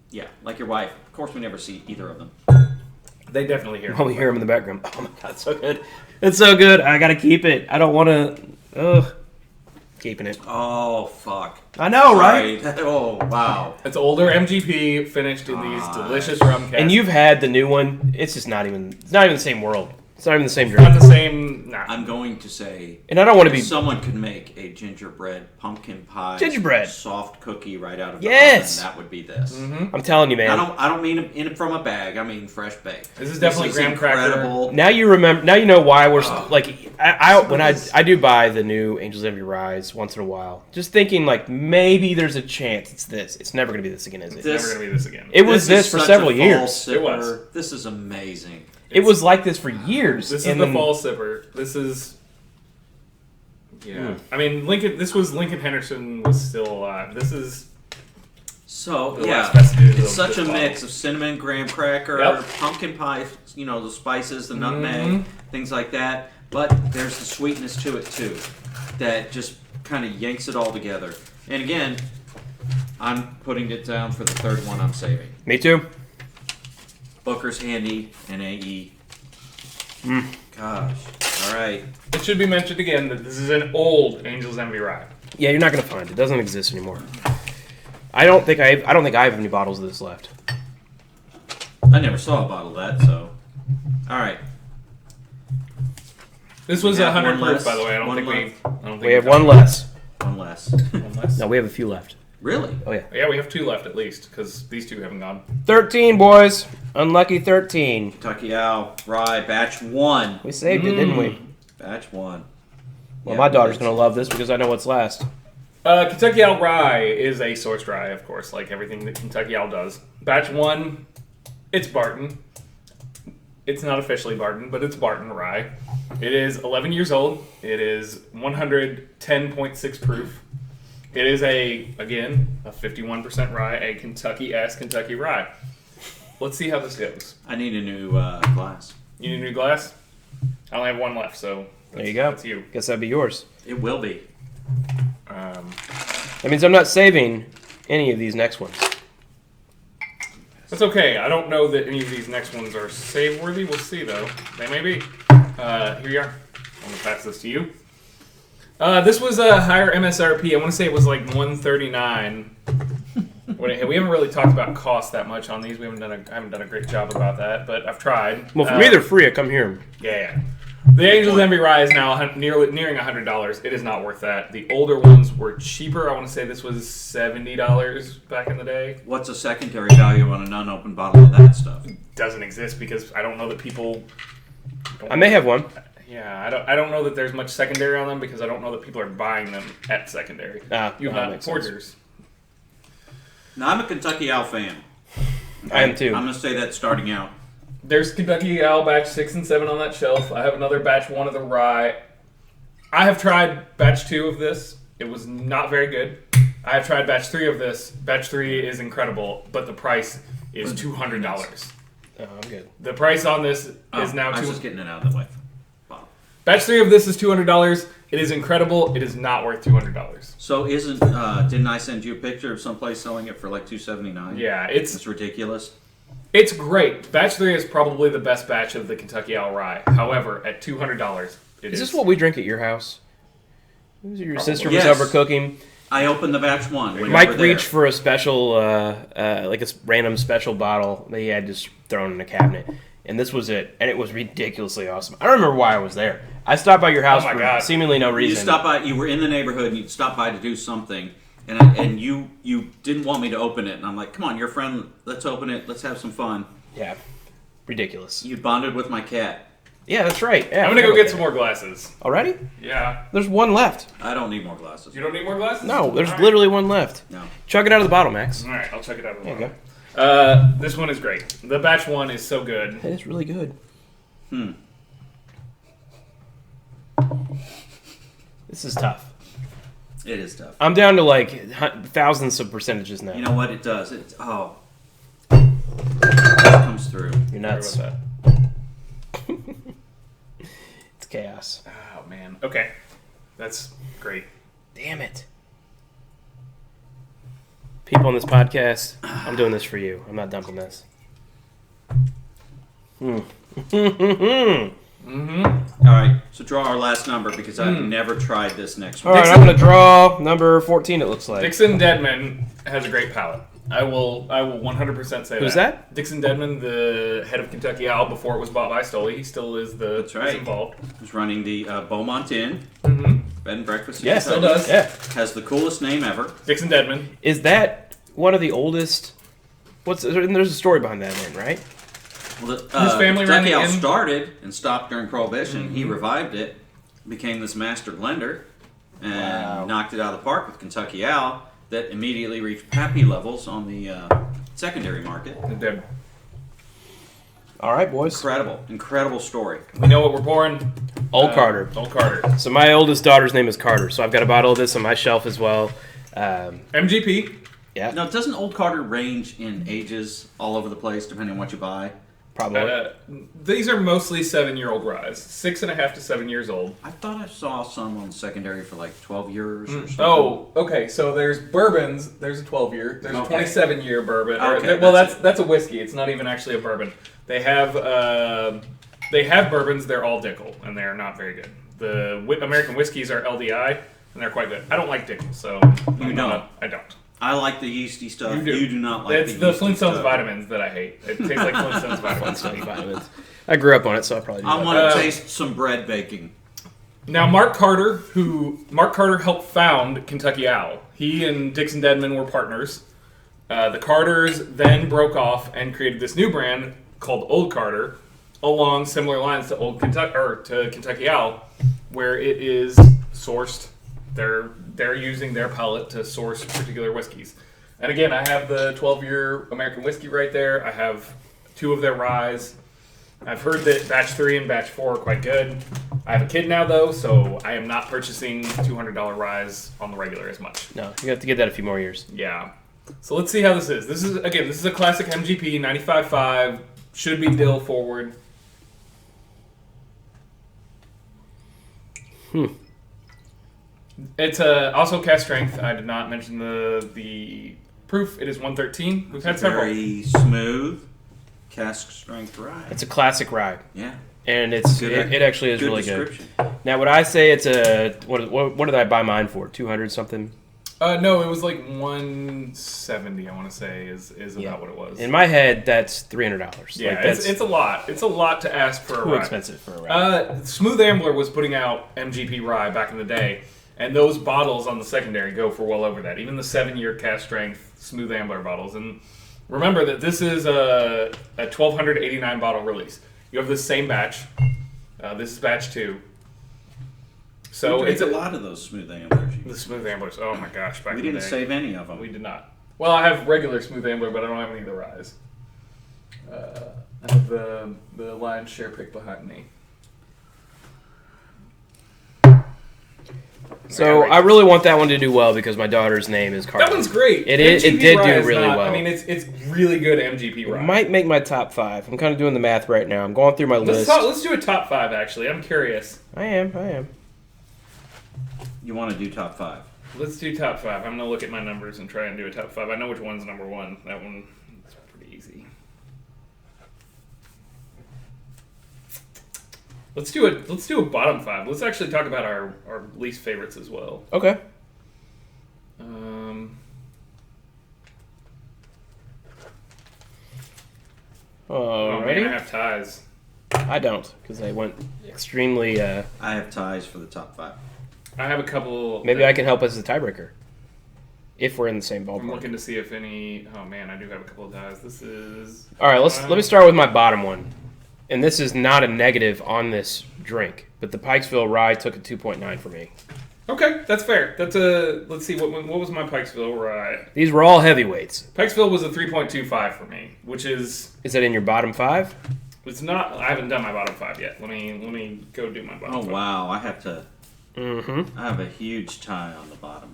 yeah, like your wife. Of course, we never see either of them. They definitely hear Oh, we hear him in the background. Oh my god, it's so good. It's so good. I gotta keep it. I don't want to. Ugh. Keeping it. Oh, fuck. I know, right? Oh, wow. It's older MGP finished in these delicious rum casks. And you've had the new one. It's just not even. It's not even the same world. It's not even the same not drink. the same. Nah. I'm going to say, And I don't want to be. someone could make a gingerbread pumpkin pie, Gingerbread. soft cookie right out of the Yes. oven. That would be this. Mm-hmm. I'm telling you, man. I don't mean it from a bag. I mean fresh baked. This is definitely graham incredible. cracker. Now you remember. Now you know why we're like. I do buy the new Angel's Envy Ryes once in a while, just thinking like maybe there's a chance it's this. It's never gonna be this again, is it? It's never gonna be this again. It was this is for such several a fall years. Sipper. It was. This is amazing. It was like this for years. This is and the then- fall sipper. This is. Yeah. I mean, Lincoln. This was Lincoln Henderson was still alive. This is. So The yeah, last vestiges it's of such a this mix bottle. of cinnamon, graham cracker, Yep. pumpkin pie. You know, the spices, the nutmeg, Mhm. things like that. But there's the sweetness to it too, that just kind of yanks it all together. And again, I'm putting it down for the third one. I'm saving Me too. Booker's Handy and AE. Mm. Gosh, all right. It should be mentioned again that this is an old Angel's Envy Rye. Yeah, you're not gonna find it. It doesn't exist anymore. I don't think I have any bottles of this left. I never saw a bottle of that, so all right. This was We have 100 one proof, less. by the way. I don't One think left. we. I don't think We have got one less. One less. one less. No, we have a few left. Really? Oh yeah. Yeah, we have 2 left at least because these 2 haven't gone. 13, boys. Unlucky 13. Kentucky Owl Rye Batch 1. We saved it, didn't we? Batch 1. Well, my daughter's gonna love this because I know what's last. Kentucky Owl Rye is a sourced rye, of course, like everything that Kentucky Owl does. Batch 1, it's Barton. It's not officially Barton, but it's Barton Rye. It is 11 years old. It is 110.6 proof. It is a 51% rye, a Kentucky-ass Kentucky Rye. Let's see how this goes. I need a new glass. You need a new glass? I only have one left, so There you go. that's you. Guess that'd be yours. It will be. That means I'm not saving any of these next ones. That's okay. I don't know that any of these next ones are save-worthy. We'll see, though. They may be. Here you are. I'm going to pass this to you. This was a higher MSRP. I want to say it was like $139. We haven't really talked about cost that much on these. I haven't done a great job about that, but I've tried. Well, for me, they're free. I come here. Yeah. The Angel's Envy Rye is now nearing $100. It is not worth that. The older ones were cheaper. I want to say this was $70 back in the day. What's a secondary value on an unopened bottle of that stuff? Doesn't exist because I don't know that people. I may have one. Yeah, I don't know that there's much secondary on them because I don't know that people are buying them at secondary. You that have makes sense. forgers. Now, I'm a Kentucky Owl fan. I am too. I'm going to say that starting out. There's Kentucky Owl Batch 6 and 7 on that shelf. I have another Batch 1 of the Rye. I have tried Batch 2 of this. It was not very good. I have tried Batch 3 of this. Batch 3 is incredible, but the price is $200. Oh, I'm good. The price on this is now I was $200. just getting it out of the way. Wow. Batch 3 of this is $200. It is incredible. It is not worth $200. So didn't I send you a picture of someplace selling it for like $279? Yeah, It's ridiculous. It's great. Batch 3 is probably the best batch of the Kentucky Owl Rye. However, at $200, it Is this what we drink at your house? Your sister was Yes. over cooking. I opened the Batch 1. when you Mike were there. reached for a special, like a random special bottle that he had just thrown in a cabinet. And this was it. And it was ridiculously awesome. I don't remember why I was there. I stopped by your house Oh my for God. seemingly no You reason. stopped by. You were in the neighborhood, and you stopped by to do something, and you didn't want me to open it, and I'm like, "Come on, you're a friend. Let's open it. Let's have some fun." Yeah. Ridiculous. You bonded with my cat. Yeah, that's right. Yeah, I'm going to go get some more glasses. Already? Yeah. There's one left. I don't need more glasses. You don't need more glasses? No, there's All right. literally one left. No. Chug it out of the bottle, Max. All right, I'll check it out. There you go. This one is great. The Batch 1 is so good. It is really good. This is tough. It is tough. I'm down to like thousands of percentages now. You know what? It does. It comes through. You're nuts. Sorry about It's chaos. that. Oh, man. Okay. That's great. Damn it. People on this podcast, I'm doing this for you. I'm not dumping this. Mm-hmm. All right, so draw our last number because I've never tried this next All one. right, I'm going to draw number 14, it looks like. Dixon Deadman has a great palate. I will 100% say that. Who's that? Dixon Deadman, the head of Kentucky Owl before it was bought by Stoley. He still is That's right. is involved. He's running the Beaumont Inn, Mm-hmm. bed and breakfast. Yes, Still does. Yeah. Has the coolest name ever. Dixon Deadman. Is that one of the oldest? There's a story behind that inn, right? Well, His family ran Kentucky the Owl inn. started and stopped during Prohibition. He revived it, became this master blender, and knocked it out of the park with Kentucky Owl. That immediately reached pappy levels on the secondary market. All right, boys. Incredible story. We know what we're pouring. Old Carter. Old Carter. So my oldest daughter's name is Carter, so I've got a bottle of this on my shelf as well. MGP. Yeah, Now, doesn't Old Carter range in ages all over the place, depending on what you buy? probably. These are mostly 7-year-old ryes. 6.5 to 7 years old. I thought I saw some on the secondary for like 12 years or something. Oh, okay. So there's bourbons. There's a 12-year. There's a 27-year bourbon. Okay, That's a whiskey. It's not even actually a bourbon. They have bourbons. They're all Dickel, and they're not very good. The American whiskeys are LDI, and they're quite good. I don't like Dickel, so You don't? I don't. I like the yeasty stuff. You do. You do not like It's the the yeasty Flintstones stuff. vitamins that I hate. It tastes like Flintstones vitamins. Vitamins. I grew up on it, so I probably do. I that. want to taste some bread baking. Now, Mark Carter helped found Kentucky Owl. He and Dixon Deadman were partners. The Carters then broke off and created this new brand called Old Carter, along similar lines to Kentucky Owl, where it is sourced. They're using their palate to source particular whiskeys. And again, I have the 12-year American whiskey right there. I have 2 of their ryes. I've heard that batch 3 and batch 4 are quite good. I have a kid now, though, so I am not purchasing $200 ryes on the regular as much. No, you have to get that a few more years. Yeah. So let's see how this is. This is a classic MGP 95.5. Should be dill forward. It's also cask strength. I did not mention the proof. It is 113. We've had several. Very smooth, cask strength rye. It's a classic rye, Yeah. and it actually is Good really description. good. Now, would I say it's a what did I buy mine for? 200 something. No, it was like 170. I want to say is about what it was. In my head, that's $300. Yeah, like, that's it's a lot. It's a lot to ask for a too rye. expensive for a rye. Smooth Ambler was putting out MGP rye back in the day, and those bottles on the secondary go for well over that. Even the 7-year cask strength Smooth Ambler bottles. And remember that this is a 1,289 bottle release. You have the same batch. This is batch 2. So It's a lot of those smooth amblers. the Smooth Amblers. Oh my gosh! Back We in the didn't day. save any of them. We did not. Well, I have regular Smooth Ambler, but I don't have any of the ryes. I have the lion's share pick behind me. So I really want that one to do well because my daughter's name is Carter. That one's great. It MGP did rye do is really not- well. I mean, it's really good MGP It rye. might make my top 5. I'm kind of doing the math right now. I'm going through my list. Let's do a top 5. Actually, I'm curious. I am. You want to do top 5? Let's do top 5. I'm gonna look at my numbers and try and do a top 5. I know which one's number 1. That one is pretty easy. Let's do a bottom 5. Let's actually talk about our least favorites as well. Okay. Oh man, I Alrighty. have ties. I don't because they went extremely. I have ties for the top 5. I have a couple. Maybe I can help as a tiebreaker if we're in the same I'm ballpark. looking to see if any. Oh man, I do have a couple of ties. This is. All right, let me start with my bottom one, and this is not a negative on this drink, but the Pikesville Rye took a 2.9 for me. Okay, that's fair. That's a. Let's see. What was my Pikesville Rye? These were all heavyweights. Pikesville was a 3.25 for me, which is. Is that in your bottom 5? It's not. I haven't done my bottom 5 yet. Let me go do my bottom. Oh 5. wow, I have to. Mm-hmm. I have a huge tie on the bottom.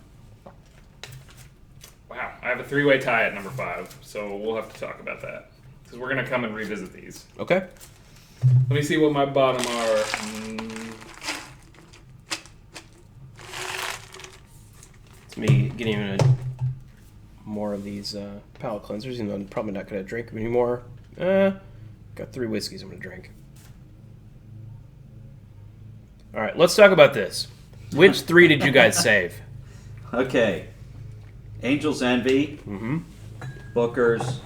Wow, I have a 3-way tie at number 5, so we'll have to talk about that because we're gonna come and revisit these. Okay. Let me see what my bottom are. It's me getting more of these palate cleansers, even though I'm probably not going to drink them anymore. Got 3 whiskeys I'm going to drink. All right, let's talk about this. Which 3 did you guys save? Okay. Angel's Envy, Booker's,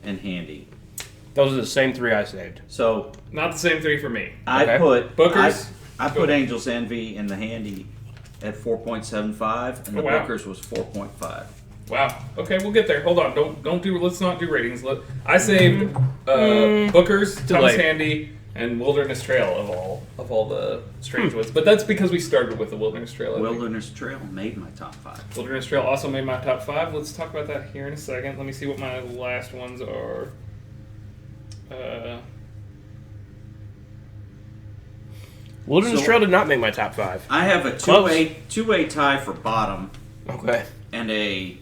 and Handy. Those are the same 3 I saved. So Not the same 3 for me. I put Booker's? I put Angel's Envy in the Handy at 4.75, and the Booker's was 4.5. Wow. Okay, we'll get there. Hold on. Let's not do ratings. I saved Booker's, Thomas Handy, and Wilderness Trail of all the strange woods. But that's because we started with the Wilderness Trail. Wilderness Trail made my top 5. Wilderness Trail also made my top 5. Let's talk about that here in a second. Let me see what my last ones are. Wilderness Trail did not make my top 5. I have a two-way tie for bottom. Okay. And a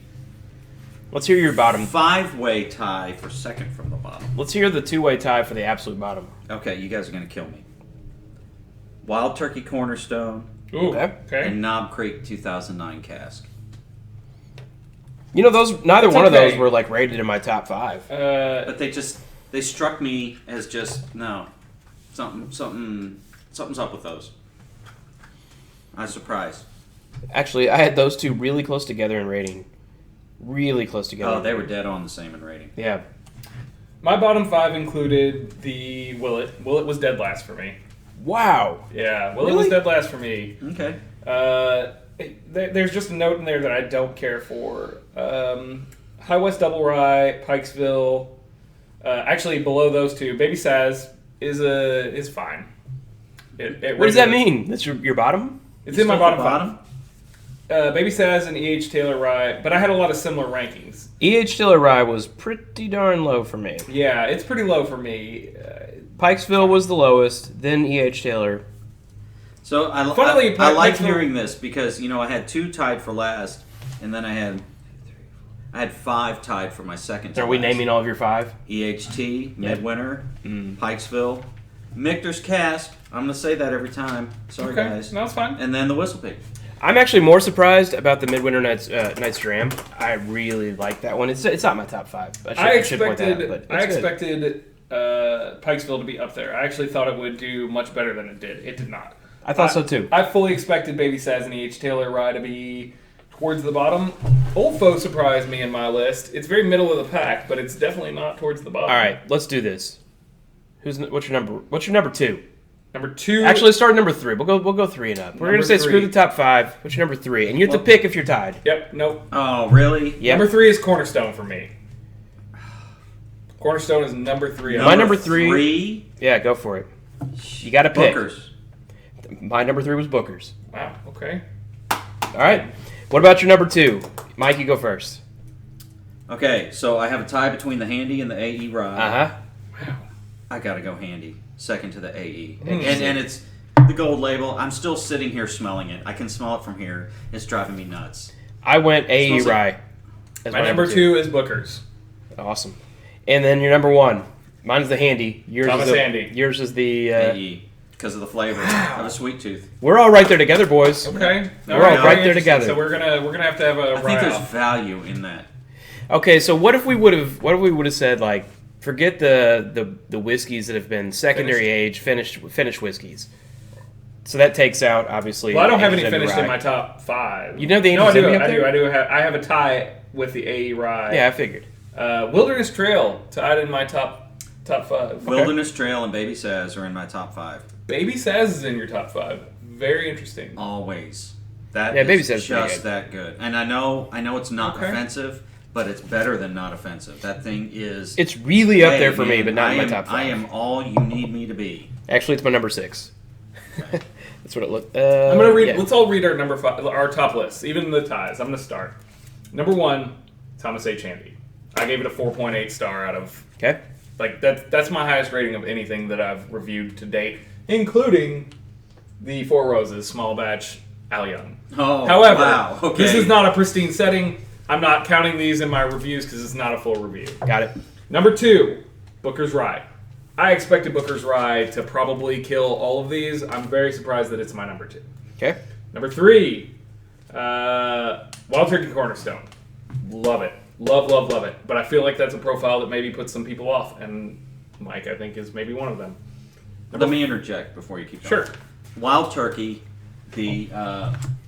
Let's hear your bottom. 5-way tie for second from the bottom. Let's hear the 2-way tie for the absolute bottom. Okay, you guys are going to kill me. Wild Turkey Cornerstone. Ooh, Okay. And Knob Creek 2009 Cask. You know, neither That's one of okay. those were like rated in my top 5. But they struck me as just, no, something's up with those. I was surprised. Actually, I had those 2 really close together in rating. Really close together. Oh, they were dead on the same in rating. Yeah. my bottom 5 included the Willett. Willett was dead last for me. Wow. Yeah, Willett was dead last for me. Okay. There's just a note in there that I don't care for. High West Double Rye, Pikesville. Actually, below those 2, Baby Saz is fine. What does that mean? That's your bottom? It's in my bottom 5. Baby Saz and E.H. Taylor Rye, but I had a lot of similar rankings. E.H. Taylor Rye was pretty darn low for me. Yeah, it's pretty low for me. Pikesville was the lowest, then E.H. Taylor. So I like hearing this because, I had 2 tied for last, and then I had 5 tied for my second. Are we naming all of your 5? EHT, Midwinter, Pikesville, Michter's Cask. I'm going to say that every time. Sorry, guys. No, it's fine. And then the Whistlepig. I'm actually more surprised about the Midwinter Night's Dram. I really like that one. It's not my top 5. I expected Pikesville to be up there. I actually thought it would do much better than it did. It did not. I thought so too. I fully expected Baby Saz and E.H. Taylor Rye to be towards the bottom. Old Foe surprised me in my list. It's very middle of the pack, but it's definitely not towards the bottom. All right, let's do this. What's your number? What's your number 2? Number 2. Actually, let's start at number 3. We'll go 3 and up. We're gonna say screw the top 5. What's your number 3? And you have to pick if you're tied. Yep. Nope. Oh, really? Yeah. Number 3 is Cornerstone for me. Cornerstone is number 3. My number 3. Yeah, go for it. You got to pick. Booker's. My number 3 was Booker's. Wow. Okay. All right. What about your number 2? Mike, you go first. Okay, so I have a tie between the Handy and the AE Rye. Uh-huh. Wow. I gotta go Handy. Second to the AE. Interesting. And it's the gold label. I'm still sitting here smelling it. I can smell it from here. It's driving me nuts. I went AE Smells like- Rye. as My number 2 is Booker's. Awesome. And then your number 1. Mine's the Handy. Thomas Handy. E. Yours is the... AE. Because of the flavor. I have a sweet tooth. We're all right there together, boys. Okay. We're all right there interesting. together. So we're gonna have to have a I think there's Off. value in that. Okay, so what if we would have said, like, forget the whiskeys that have been secondary age, finished whiskeys. So that takes out, obviously... Well, I don't have any Angels Envy finished Rye. in my top 5. You know the No, I Angels do. Envy up there? I do. I have a tie with the AE Rye. Yeah, I figured. Wilderness Trail tied in my top 5. Wilderness Trail and Baby Saz are in my top 5. Baby Saz is in your top 5. Very interesting. Always. That Yeah, is Baby Saz is pretty just good. that good. And I know it's not Okay. offensive, but it's better than not offensive. That thing is... It's really up Hey, there for me, man, but not in I my am- top 5. I am all you need me to be. Actually, it's my number 6. That's what it looked... I'm gonna read. yeah. Let's all read our number 5, our top lists, even the ties. I'm gonna start. Number 1, Thomas H Handy. I gave it a 4.8 star out of Okay. like that's my highest rating of anything that I've reviewed to date, including the Four Roses Small Batch Al Young. Oh, However, wow. Okay. this is not a pristine setting. I'm not counting these in my reviews because it's not a full review. Got it. Number 2, Booker's Rye. I expected Booker's Rye to probably kill all of these. I'm very surprised that it's my number 2. Okay. Number 3, Wild Turkey Cornerstone. Love it. Love it. But I feel like that's a profile that maybe puts some people off, and Mike, I think, is maybe one of them. Let me interject before you keep going. Sure. Wild Turkey, the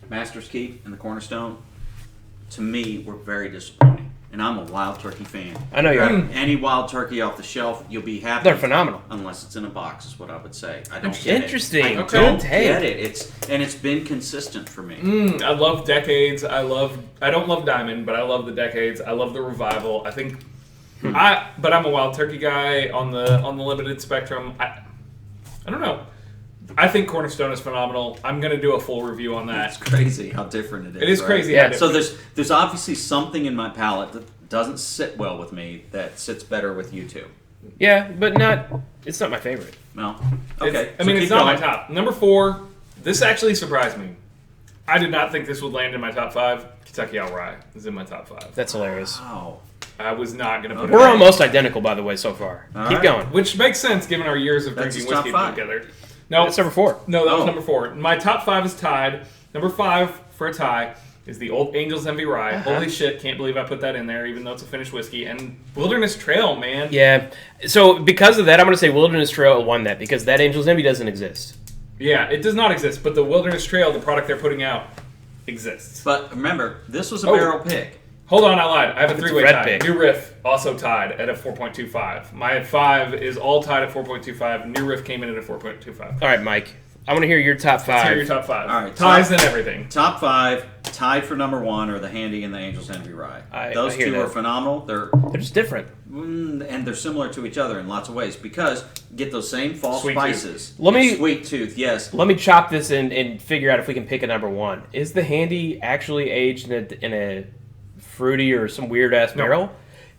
Master's Keep, and the Cornerstone, to me, were very disappointing. And I'm a Wild Turkey fan. I know you are. Any Wild Turkey off the shelf, you'll be happy. They're phenomenal. Unless it's in a box, is what I would say. I don't get Interesting. it. I Okay. don't Hey. get it. It's been consistent for me. I love Decades. I don't love Diamond, but I love the Decades. I love the Revival. I think but I'm a Wild Turkey guy on the limited spectrum. I don't know. I think Cornerstone is phenomenal. I'm going to do a full review on that. It's crazy how different it is. It is right? crazy. Yeah. So there's obviously something in my palate that doesn't sit well with me that sits better with you two. Yeah, but it's not my favorite. No. Okay. It's not my top. Number 4, this actually surprised me. I did not think this would land in my top 5. Kentucky Owl Rye is in my top 5. That's hilarious. Wow. I was not going to put it We're in. almost identical, by the way, so far. All Keep right. going. Which makes sense given our years of That's drinking his top whiskey 5. together. No, That's number 4. No, that was Oh. number 4. My top 5 is tied. Number 5 for a tie is the Old Angel's Envy Rye. Holy shit, can't believe I put that in there, even though it's a finished whiskey. And Wilderness Trail, man. Yeah. So because of that, I'm going to say Wilderness Trail won that because that Angel's Envy doesn't exist. Yeah, it does not exist, but the Wilderness Trail, the product they're putting out, exists. But remember, this was a Oh. barrel pick. Hold on, I lied. I have a It's three-way red tie. pick. New Riff also tied at a 4.25. My 5 is all tied at 4.25. New Riff came in at a 4.25. All right, Mike. I want to hear your top 5. Let's hear your top 5. All right, Ties and everything. Top 5, tied for number 1, are the Handy and the Angel's Envy Rye. Those I hear two that. are phenomenal. They're just different. and they're similar to each other in lots of ways because you get those same fall Sweet spices. tooth. Sweet tooth, yes. Let me chop this and figure out if we can pick a number 1. Is the Handy actually aged in a fruity or some weird ass No. barrel?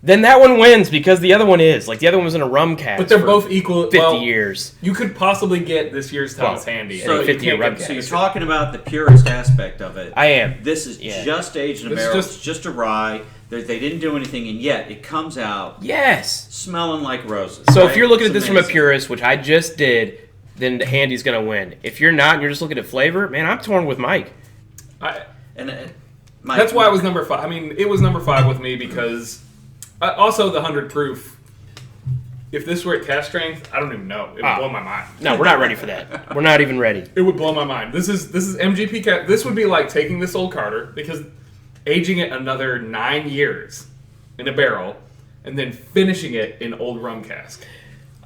Then that one wins because the other one is. Like the other one was in a rum cask. But they're for both equal. 50 years. You could possibly get this year's Thomas Well, Handy. so and you 50 can't rum get- So you're cast. talking about the purest aspect of it. I am. This is Yeah. just aged in a This is barrel. just- It's just a rye. They didn't do anything, and yet it comes out Yes. smelling like roses. So right? if you're looking It's at this from a amazing. purist, which I just did, then the Handy's going to win. If you're not and you're just looking at flavor, man, I'm torn with Mike. And That's why it was number 5. I mean, it was number 5 with me because also the 100 proof. If this were at cask strength, I don't even know. It would blow my mind. No, we're not ready for that. We're not even ready. It would blow my mind. This is MGP cask. This would be like taking this old Carter because aging it another 9 years in a barrel and then finishing it in old rum cask.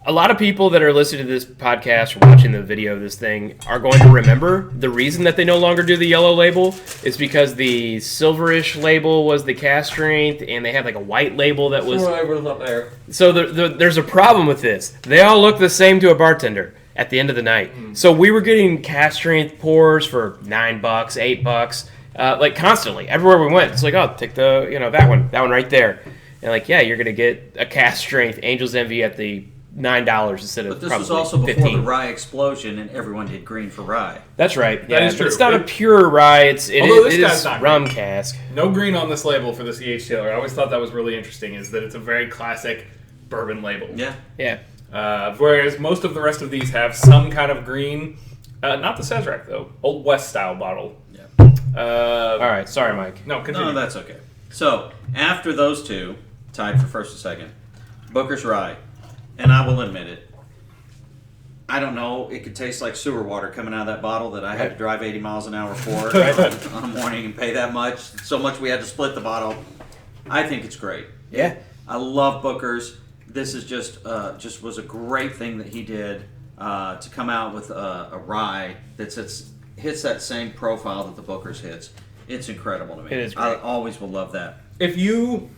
A lot of people that are listening to this podcast or watching the video of this thing are going to remember the reason that they no longer do the yellow label is because the silverish label was the cask strength and they had like a white label that was... up there. So there's a problem with this. They all look the same to a bartender at the end of the night. So we were getting cask strength pours for $9, $8, like constantly. Everywhere we went, it's like, oh, take the, that one right there. And like, yeah, you're going to get a cask strength Angel's Envy at the $9 instead of But this probably was also before 15. the rye explosion, and everyone did green for rye. That's right. Yeah, is but true. it's not a pure rye. It Although this is guy's not rum cask. No green on this label for the C.H. Taylor. I always thought that was really interesting, is that it's a very classic bourbon label. Yeah. Yeah. Whereas most of the rest of these have some kind of green. Not the Sazerac, though. Old West style bottle. Yeah. All right. Sorry, Mike. No, continue. No, that's okay. So, after those two, tied for first and second, Booker's Rye. And I will admit it. I don't know. It could taste like sewer water coming out of that bottle that I had to drive 80 miles an hour for on a morning and pay that much. So much we had to split the bottle. I think it's great. Yeah. I love Booker's. This is just was a great thing that he did to come out with a rye that hits that same profile that the Booker's hits. It's incredible to me. It is I great. always will love that. If you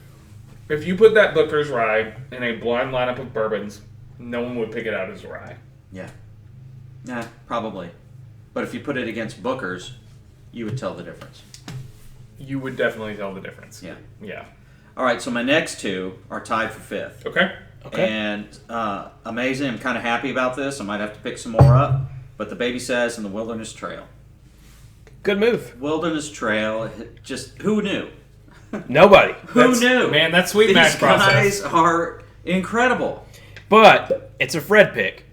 put that Booker's Rye in a blind lineup of bourbons, no one would pick it out as a rye. Yeah, probably. But if you put it against Booker's, you would tell the difference. You would definitely tell the difference. Yeah. Yeah. All right, so my next two are tied for fifth. Okay. And amazing. I'm kind of happy about this. I might have to pick some more up. But the Baby Says and the Wilderness Trail. Good move. Wilderness Trail, just who knew? Nobody. Who knew? Man, that sweet These match guys process. are incredible. But it's a Fred pick.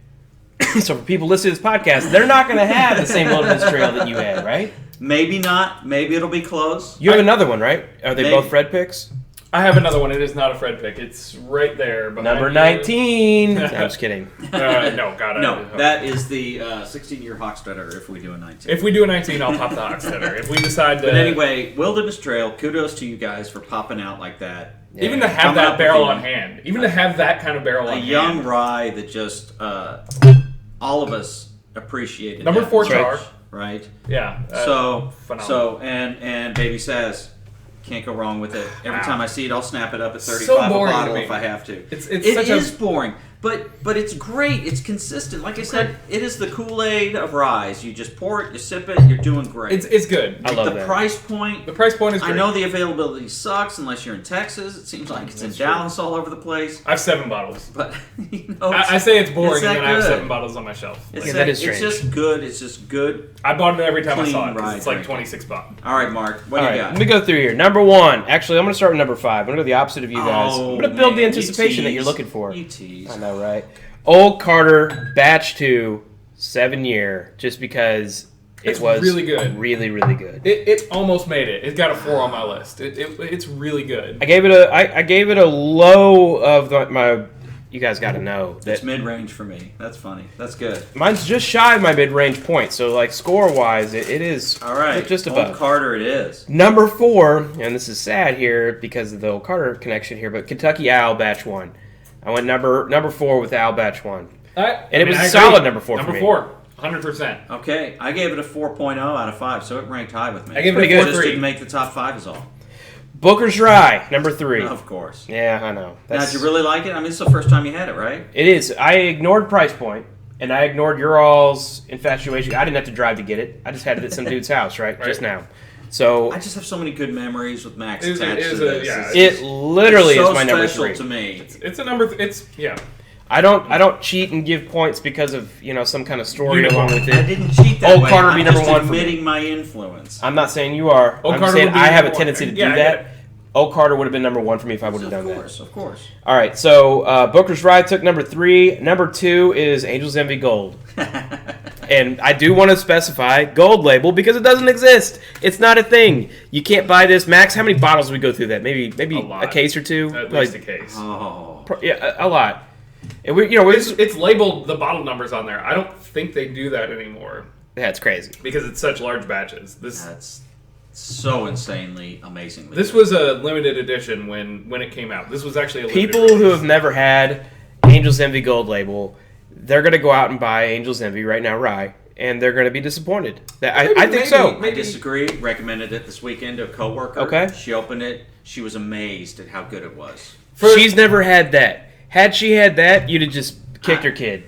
So for people listening to this podcast, they're not going to have the same Wilderness Trail that you had, right? Maybe not. Maybe it'll be close. You have another one, right? Are they Maybe. both Fred picks? I have another one. It is not a Fred pick. It's right there. Number 19. No, I'm just kidding. No, God. No, that is the 16-year Hochstetter if we do a 19. If we do a 19, I'll pop the Hochstetter. If we decide to... But anyway, Wilderness Trail, kudos to you guys for popping out like that. Yeah. Even to have that barrel on hand. Even to have that kind of barrel on hand. A young rye that just all of us appreciated. Number 4 char. Right? Yeah. And Baby Says, can't go wrong with it. Every time I see it, I'll snap it up at 35 so a bottle to if I have to. It is boring, but it's great. It's consistent. Like I said, it is the Kool-Aid of ryes. You just pour it, you sip it, you're doing great. It's good. I love the that. price point. The price point is great. I know the availability sucks unless you're in Texas. It seems like it's in Dallas all over the place. I have 7 bottles. But you know, I say it's boring, and then I have good. 7 bottles on my shelf. That is strange. It's just good. It's just good. I bought it every time I Clean saw it. 'Cause rye it's like drinking. 26 bucks. All right, Mark. What do you got? Let me go through here. Number 1. Actually, I'm going to start with number 5. I'm going to go the opposite of you guys. I'm going to build the man, anticipation that you you're looking for. You tease. I know, right? Old Carter Batch 2, 7-year, just because It's it was really good. Really, really good. It almost made it. It's got a 4 on my list. It's really good. I gave it a low of my. You guys got to know that It's mid-range for me. That's funny. That's good. mine's just shy of my mid-range point. So, like score-wise, it is All right. just Old above. Carter it is. Number 4, and this is sad here because of the old Carter connection here, but Kentucky Owl Batch 1. I went number 4 with Owl Batch 1. It was a solid number 4 for me. Number 4, 100%. Okay, I gave it a 4.0 out of 5, so it ranked high with me. I gave it a It just 4.3. didn't make the top 5 is all. Booker's Rye, number 3. Of course. Yeah, I know. Now, did you really like it? I mean, it's the first time you had it, right? It is. I ignored price point, and I ignored your all's infatuation. I didn't have to drive to get it. I just had it at some dude's house, right? Just now. So I just have so many good memories with Max It is attached to a- this. yeah, It's it literally so is my number special 3. to me. It's a number. Yeah. I don't cheat and give points because of some kind of story along with I it. didn't cheat that Old way. Carter I'm be number just 1 for me. admitting my influence. I'm not saying you are. Old I'm Carter saying would be I have a number tendency one. to Yeah, do I get that. it. Old Carter would have been number 1 for me if I would have done that. Of course. All right, so Booker's Rye took number 3. Number 2 is Angel's Envy Gold. And I do want to specify gold label because it doesn't exist. It's not a thing. You can't buy this. Max, how many bottles we go through that? Maybe a case or two? At least a case. Oh. Yeah, a lot. And It's labeled the bottle numbers on there. I don't think they do that anymore yeah, it's crazy. because it's such large batches. That's so insanely, amazingly. This was a limited edition when it came out. This was actually a limited People who release. have never had Angel's Envy Gold label, they're going to go out and buy Angel's Envy right now, Rye, and they're going to be disappointed. I think so. I disagree. Recommended it this weekend to a coworker. Okay. She opened it. She was amazed at how good it was. She's never had that. Had she had that, you'd have just kicked her kid.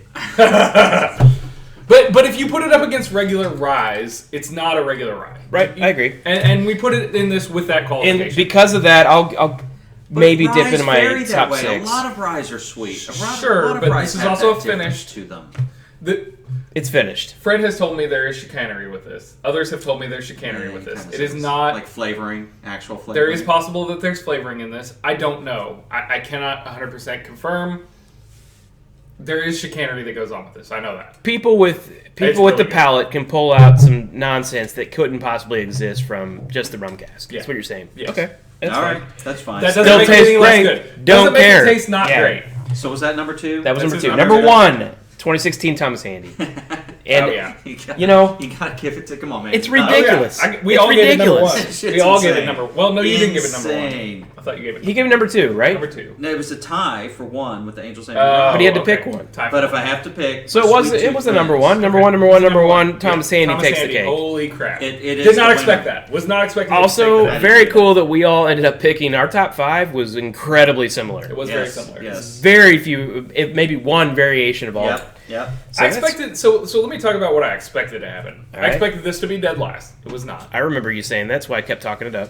But if you put it up against regular ryes, it's not a regular rye. Right, I agree. And we put it in this with that qualification. And because of that, I'll maybe But dip ryes into my vary that top way. 6. A lot of ryes are sweet. Sure, a lot of but ryes this is have also that a finish. difference to them. It's finished. Fred has told me there is chicanery with this. Others have told me there's chicanery with this. It is not... like flavoring, actual flavoring. There is possible that there's flavoring in this. I don't know. I cannot 100% confirm. There is chicanery that goes on with this. I know that. People with really the good. palate can pull out some nonsense that couldn't possibly exist from just the rum cask. Yeah. That's what you're saying. Yes. Okay. That's All fine. right, that's fine. That Still doesn't make tastes anything less great. good. Don't Doesn't make care. it taste not Yeah. great. So was that number 2? That was That's number his 2. number Number two. 1, 2016 Thomas Handy. And Oh, yeah. you gotta give it to. Come on, man. It's ridiculous. We It's all gave it number ridiculous. 1. Shit's We all gave it insane. number 1. Well, no, you didn't give it number 1. Insane. I thought you gave it he gave number 2, right? number 2. No, it was a tie for 1 with the Angels. But he had to pick one. But if I have to pick, So it was the number 1. Number 1, number 1. Thomas Handy takes the cake. Holy crap. It is Did not the expect winner. that. Was not expecting it to Also, take that. very cool that we all ended up picking. Our top 5 was incredibly similar. It was very Yes, similar. yes. Very few, if maybe one variation of all. Yep. So I that's- expected so let me talk about what I expected to happen. All I right. expected this to be dead last. It was not. I remember you saying that's why I kept talking it up.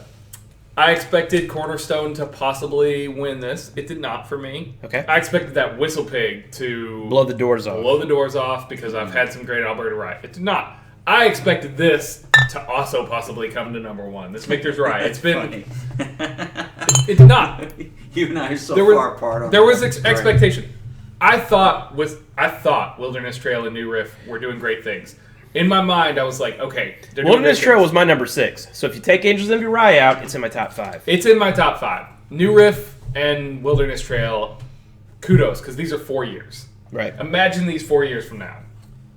I expected Cornerstone to possibly win this. It did not for me. Okay. I expected that Whistlepig to Blow the doors off. blow the doors off because I've had some great Alberta Rye. It did not. I expected this to also possibly come to number 1. This Michter's Rye. It's been. It did not. You and I are so There far was apart. On there was this. expectation. I thought Wilderness Trail and New Riff were doing great things. In my mind, I was like, okay, they're doing Wilderness great Trail things. was my number 6. So if you take Angel's Envy Rye out, it's in my top 5. It's in my top 5. New Riff and Wilderness Trail, kudos, because these are 4 years. Right. Imagine these 4 years from now.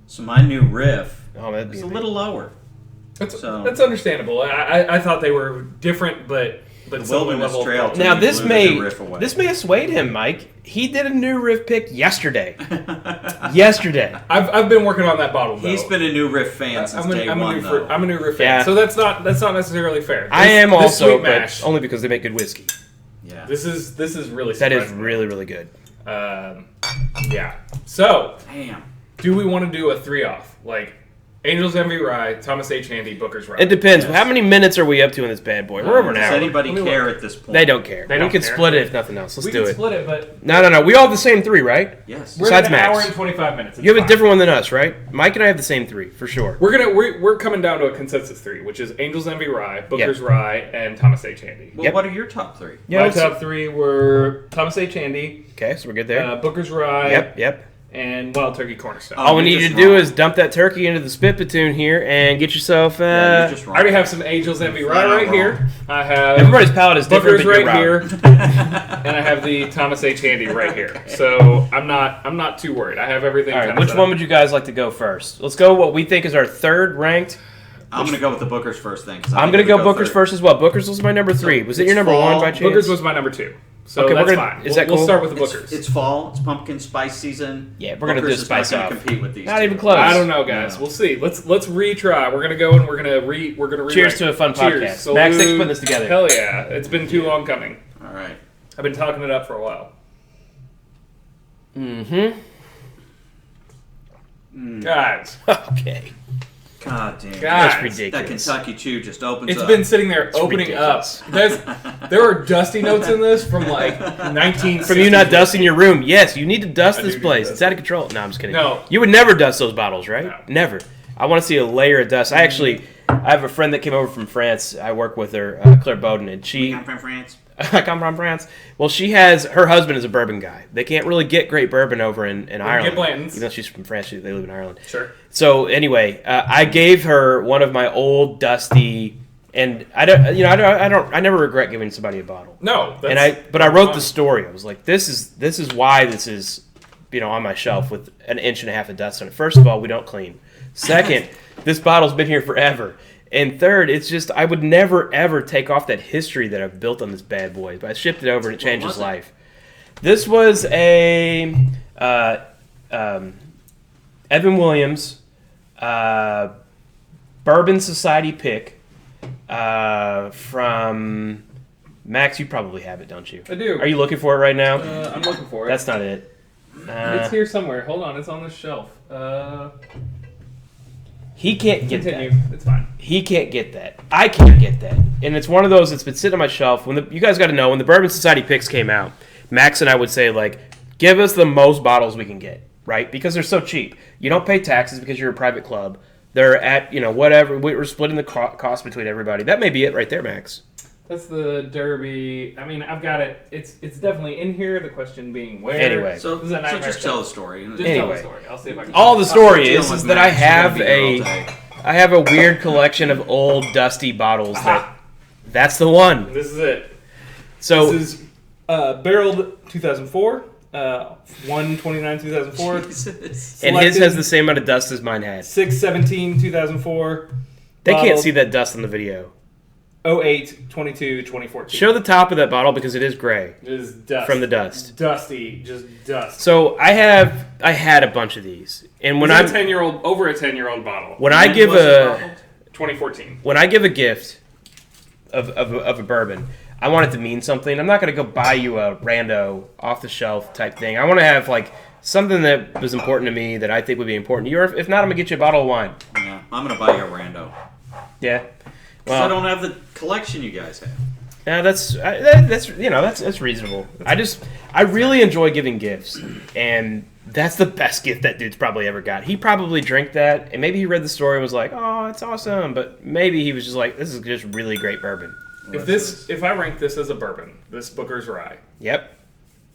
So my new Riff that'd be is a little lower. That's understandable. I thought they were different, but the Wilderness Trail. Now this may have swayed him, Mike. He did a new Riff pick yesterday. Yesterday. I've been working on that bottle, though. He's been a new Riff fan since day one, though. I'm a new Riff fan, so that's not necessarily fair. I am also, but only because they make good whiskey. Yeah. This is really that is really, really good. Yeah. So, damn. Do we want to do a 3-off? Like, Angel's Envy Rye, Thomas H Handy, Booker's Rye. It depends. Yes. How many minutes are we up to in this bad boy? We're over an hour. Does anybody care at this point? They don't care. We can split it if nothing else. Let's do it. We can split it, but... No. We all have the same 3, right? Yes. We're at an hour and 25 minutes. You have a different one than us, right? Mike and I have the same 3, for sure. We're coming down to a consensus 3, which is Angel's Envy Rye, Booker's Rye, and Thomas H Handy. Well, what are your top 3? My top 3 were Thomas H Handy. Okay, so we're good there. Booker's Rye. Yep. And Wild Turkey Cornerstone. All we need to do is dump that turkey into the spit platoon here and get yourself. I already have some Angel's Envy Rye right here. I have everybody's palate is different. Booker's right here, and I have the Thomas H Handy right here. So I'm not too worried. I have everything. All right, which one would you guys like to go first? Let's go what we think is our 3rd ranked. I'm going to go with the Booker's first thing. I'm going to go Booker's first as well. Booker's was my number 3. Was it your number 1 by chance? Booker's was my number 2. So okay, that's fine. We'll start with the Bookers. It's fall. It's pumpkin spice season. Yeah, we're gonna do spice off. Compete with these. Not even close. I don't know, guys. No. We'll see. Let's retry. We're gonna go and we're gonna cheers to a fun podcast. So Max, thanks for putting this together. Hell yeah! It's been too long coming. All right. I've been talking it up for a while. Guys. Okay. God damn. That's ridiculous. That Kentucky Chew just opens up. It's been sitting there opening up. There are dusty notes in this from like 1960s. From you not dusting your room. Yes, you need to dust this place. It's out of control. No, I'm just kidding. No. You would never dust those bottles, right? No. Never. I want to see a layer of dust. I have a friend that came over from France. I work with her, Claire Bowden, and she... I'm from France. I come from France. Well, her husband is a bourbon guy. They can't really get great bourbon over in Ireland. Get Blanton's. Even though she's from France, they live in Ireland. Sure. So anyway, I gave her one of my old dusty, and I never regret giving somebody a bottle. No. But I wrote the story. I was like, this is why this is, on my shelf with an inch and a half of dust on it. First of all, we don't clean. Second, this bottle's been here forever. And third, it's just, I would never, ever take off that history that I've built on this bad boy. But I shipped it over and it changed his life. This was a Evan Williams Bourbon Society pick from Max. You probably have it, don't you? I do. Are you looking for it right now? I'm looking for it. That's not it. It's here somewhere. Hold on, it's on the shelf. He can't get Continue. that. It's fine. He can't get that. I can't get that. And it's one of those that's been sitting on my shelf. You guys got to know, when the Bourbon Society picks came out, Max and I would say, like, give us the most bottles we can get, right? Because they're so cheap. You don't pay taxes because you're a private club. They're at, whatever. We're splitting the cost between everybody. That may be it right there, Max. That's the Derby. I mean, I've got it. It's definitely in here. The question being where. Anyway. So just tell the story. Tell the story. I'll see if I can. All the story is that I have a weird collection of old dusty bottles. That's the one. This is it. So this is barreled 2004. 1/29/2004. And his has the same amount of dust as mine had. 6/17/2004. They can't see that dust on the video. 08/22/2014. Show the top of that bottle because it is gray. It is dust. From the dust. Dusty, just dust. So I had a bunch of these, and when I'm over a 10-year-old bottle. When I give 2014. When I give a gift of a bourbon, I want it to mean something. I'm not going to go buy you a rando off the shelf type thing. I want to have like something that was important to me that I think would be important to you. Or if not, I'm gonna get you a bottle of wine. Yeah, I'm gonna buy you a rando. Yeah. Well, I don't have the collection you guys have. Yeah, that's reasonable. I really enjoy giving gifts, and that's the best gift that dude's probably ever got. He probably drank that, and maybe he read the story and was like, "Oh, it's awesome," but maybe he was just like, "This is just really great bourbon." If I rank this as a bourbon, this Booker's Rye. Yep.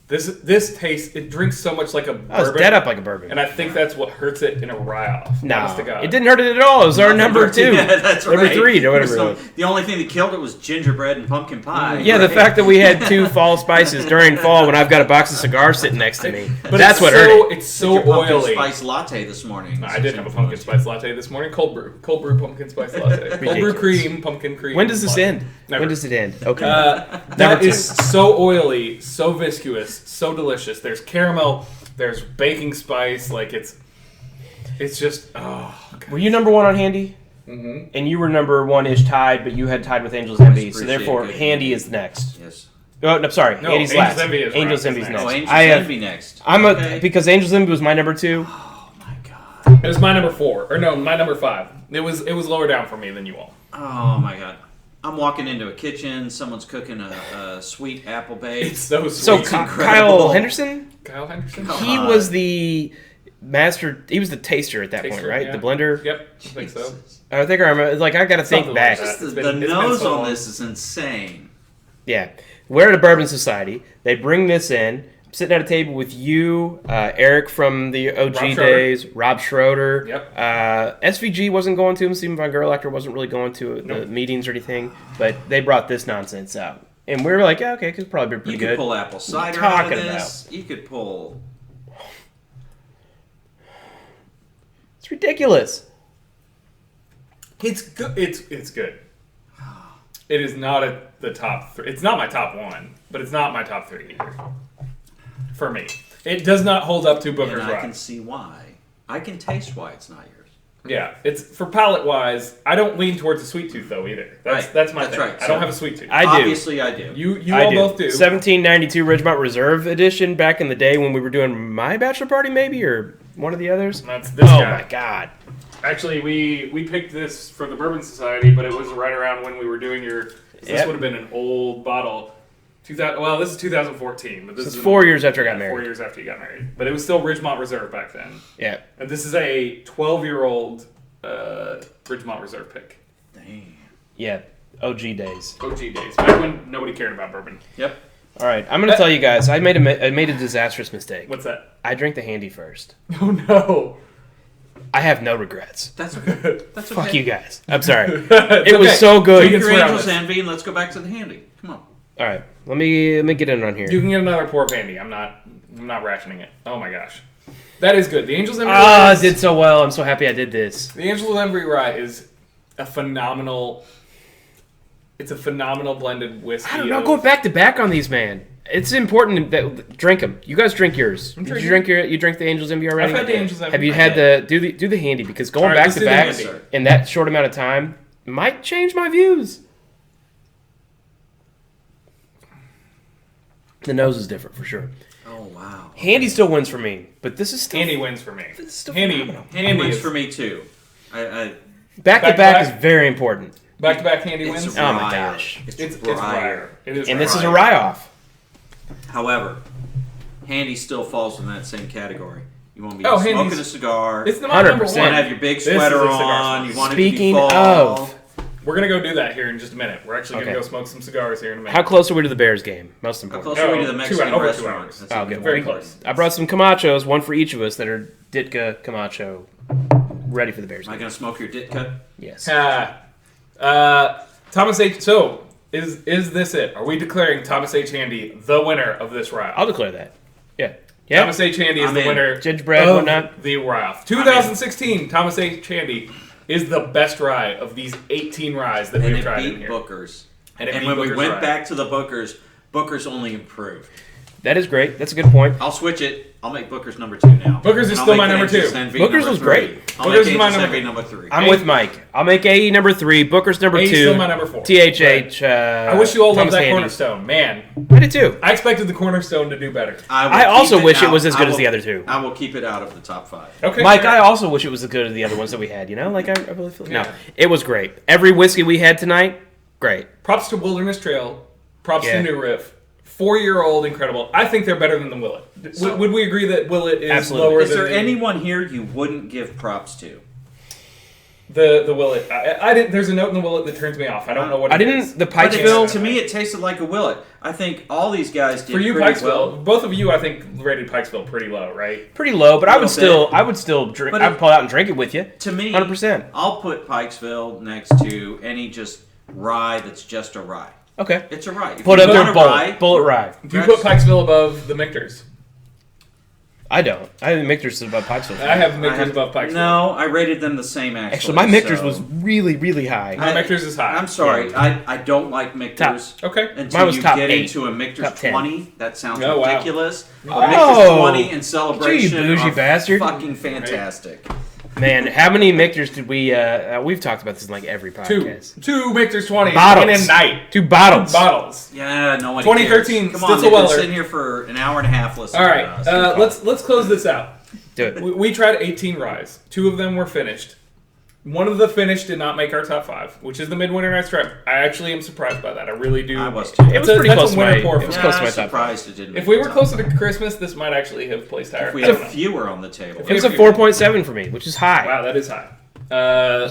This tastes, it drinks so much like a bourbon. Oh, it's dead up like a bourbon. And I think that's what hurts it in a Rye Off. No, honest to God. it didn't hurt it at all. It was our number 2. Yeah, that's number right. 3 or whatever it was. The only thing that killed it was gingerbread and pumpkin pie. Yeah, the fact that we had 2 fall spices during fall when I've got a box of cigars sitting next to me. But That's what hurt it. It's so Your pumpkin oily. spice latte this morning. I did have a pumpkin spice latte this morning. Cold brew pumpkin spice latte. Cold brew Ridiculous. cream, pumpkin cream. When does this end? Never. When does it end? Okay. That Number 2. is so oily, so viscous, so delicious. There's caramel, there's baking spice. Like it's just God. Were you number 1 on Handy? Mm-hmm. And you were number 1-ish tied, but you had tied with Angel's Envy. So appreciate therefore, it. Handy is next. Yes. Oh, no, sorry. No, Handy's Angel's last. Envy is Angel's right. Envy's It's next. Oh, Angel's I have, Envy next. I'm Okay. because Angel's Envy was my number 2. Oh my God. It was my number 4, or no, my number 5. It was lower down for me than you all. Oh my God. I'm walking into a kitchen. Someone's cooking a sweet apple bake. It's so So sweet. Kyle incredible. Henderson, Kyle Henderson. he was the master. He was the taster at that point, Taster, right? yeah. The blender. Yep, I think so. I think I remember. Like I got to think Something back. like that. Just It's the been nose so on long. this is insane. Yeah, we're at a bourbon society. They bring this in. I'm sitting at a table with you, Eric from the OG Rob Schroeder. days, Rob Schroeder. Yep. SVG wasn't going to him. Stephen Von Gerlacher wasn't really going to the Nope. meetings or anything. But they brought this nonsense out, and we were like, yeah, okay, it could probably be pretty You good. could pull apple cider What are you out of talking this. You could pull. It's ridiculous. It's good. It's good. It is not at the top 3. It's not my top 1, but it's not my top 3 either. For me, it does not hold up to Booker's And I Rye. can see why. I can taste why it's not yours. Yeah, it's for palate wise. I don't lean towards a sweet tooth though either. That's my That's thing. right. I don't So- have a sweet tooth. I do. Obviously, I do. You I all do. both do. 1792 Ridgemont Reserve edition back in the day when we were doing my bachelor party, maybe, or one of the others. That's this Oh guy. my god. Actually, we picked this for the Bourbon Society, but it was right around when we were doing your. This Yep. would have been an old bottle. 2000. Well, this is 2014, but this This is is 4 years after I got 4 married. years after you got married, but it was still Ridgemont Reserve back then. Yeah. And this is a 12-year-old Ridgemont Reserve pick. Dang. Yeah. OG days. OG days, back when nobody cared about bourbon. Yep. All right, I'm gonna tell you guys. I made a disastrous mistake. What's that? I drank the Handy first. Oh no! I have no regrets. That's okay. That's okay. Fuck you guys. I'm sorry. It's It was okay. so good. You can Your swear on Angel's this. Envy, and let's go back to the Handy. Come on. All right, let me get in on here. You can get another pour of Handy. I'm not rationing it. Oh my gosh, that is good. The Angel's Envy. Ah, Rye I is- did so well. I'm so happy I did this. The Angel's Envy Rye is a phenomenal. It's a phenomenal blended whiskey. I don't know. of- Go back to back on these, man. It's important that drink them. You guys drink yours. Did you drinking. drink the Angel's Envy already? I've had the Angel's Envy. Have you I had did. the do the Handy because going All right, back let's to do the back Handy. in that short amount of time might change my views. The nose is different for sure. Oh wow. Handy still wins for me, but this is still Handy wins for me. It's still Handy, phenomenal. Handy wins is- for me too. I back to Back to back back? is very important, Back-to-back Handy it's wins. Oh my Rye. gosh. It's Rye. Rye. It is. and Rye. this is a Rye Off. However, Handy still falls in that same category. You want to be Oh, smoking Handy's- a cigar. It's the 100%. number You want to one. have your big This is sweater a cigar on. smoker. You want it to be Speaking fall. of, We're gonna go do that here in just a minute. We're actually gonna Okay. go smoke some cigars here in a minute. how close are we to the Bears game? Most How important. close are we to Oh, the 2 Mexican over 2 restaurant? hours. That's Oh, even good. Very more close. I brought some Camachos, one for each of us that are Ditka Camacho, ready for the Bears Am I game. going to smoke your Ditka? Yes. Thomas H. So is this it? Are we declaring Thomas H. Handy the winner of this Rye Off? I'll declare that. Yeah. Yeah. Thomas H. Handy is I'm the in. winner. Gingerbread, of whatnot. The Rye Off. 2016, Thomas H. Handy is the best rye of these 18 ryes that And we've it tried in beat here. Booker's. And it And beat when we Booker's went Rye. back to the Booker's only improved. That is great. That's a good point. I'll switch it. I'll make Booker's number 2 now. Booker's is And I'll still make my number Angel's 2. Envy Booker's number was 3. great. I'll Booker's make is my Angel's number Envy 3. number 3. I'm with Mike. I'll make AE number 3, Booker's number AE 2. still my number 4. THH. I wish you all loved Thomas that Handy. Cornerstone. Man, I did too. I expected the Cornerstone to do better. I will also keep wish it out- was as I good as will- the other two. I will keep it out of the top 5. Okay, Mike, fair. I also wish it was as good as the other ones that we had. You know, like I really feel. Yeah. No, it was great. Every whiskey we had tonight, great. Props to Wilderness Trail. Props Yeah. to New Riff. 4-year-old, incredible. I think they're better than the Willett. So- Would we agree that Willett is Absolutely. lower Is than there the... anyone here you wouldn't give props to? The Willett. I didn't. There's a note in the Willett that turns me off. I don't know what it is. The But Pikesville. to me, it tasted like a Willet. I think all these guys did For you, pretty Pikesville, well. both of you, I think, rated Pikesville pretty low, right? Pretty low, but I would Little still drink. But I'd pull out and drink it with you. To me, 100%. I'll put Pikesville next to any just rye that's just a rye. Okay. It's a rye. If Put you up there, want a rye, Bullet Rye. Do you put Pikesville above the Michters? I don't. I think Michter's above Pikesville. I have Michters above Pikesville. No, I rated them the same actually. Actually, my Michter's so- was really, really high. My Michters is high. I'm sorry, I don't like Michters. Okay. Until Mine was you top get 8, into a Michter's top 10. 20, that sounds Oh, wow. ridiculous. A Oh. Michter's 20 and Celebration Gee, bougie are bastard. fucking fantastic. Man, how many Michters did we... we've talked about this in like every podcast. Two Michters 20 Bottles. in a night. 2 bottles. Bottles. Yeah, no one 2013 cares. Come on, Stitzel they've been Weller. sitting here for an hour and a half listening All to right. us. Let's close this out. Do it. We tried 18 ryes. 2 of them were finished. One of the finished did not make our top 5, which is the Midwinter Night Stripe. I actually am surprised by that. I really do. I was too. It was pretty that's close a to winner my... pour It for was me. close to I'm my top 5. surprised it didn't. If make we the were top closer five. to Christmas, this might actually have placed higher. If we I don't had know. fewer on the table. It was a 4.7 for me, which is high. Wow, that is high.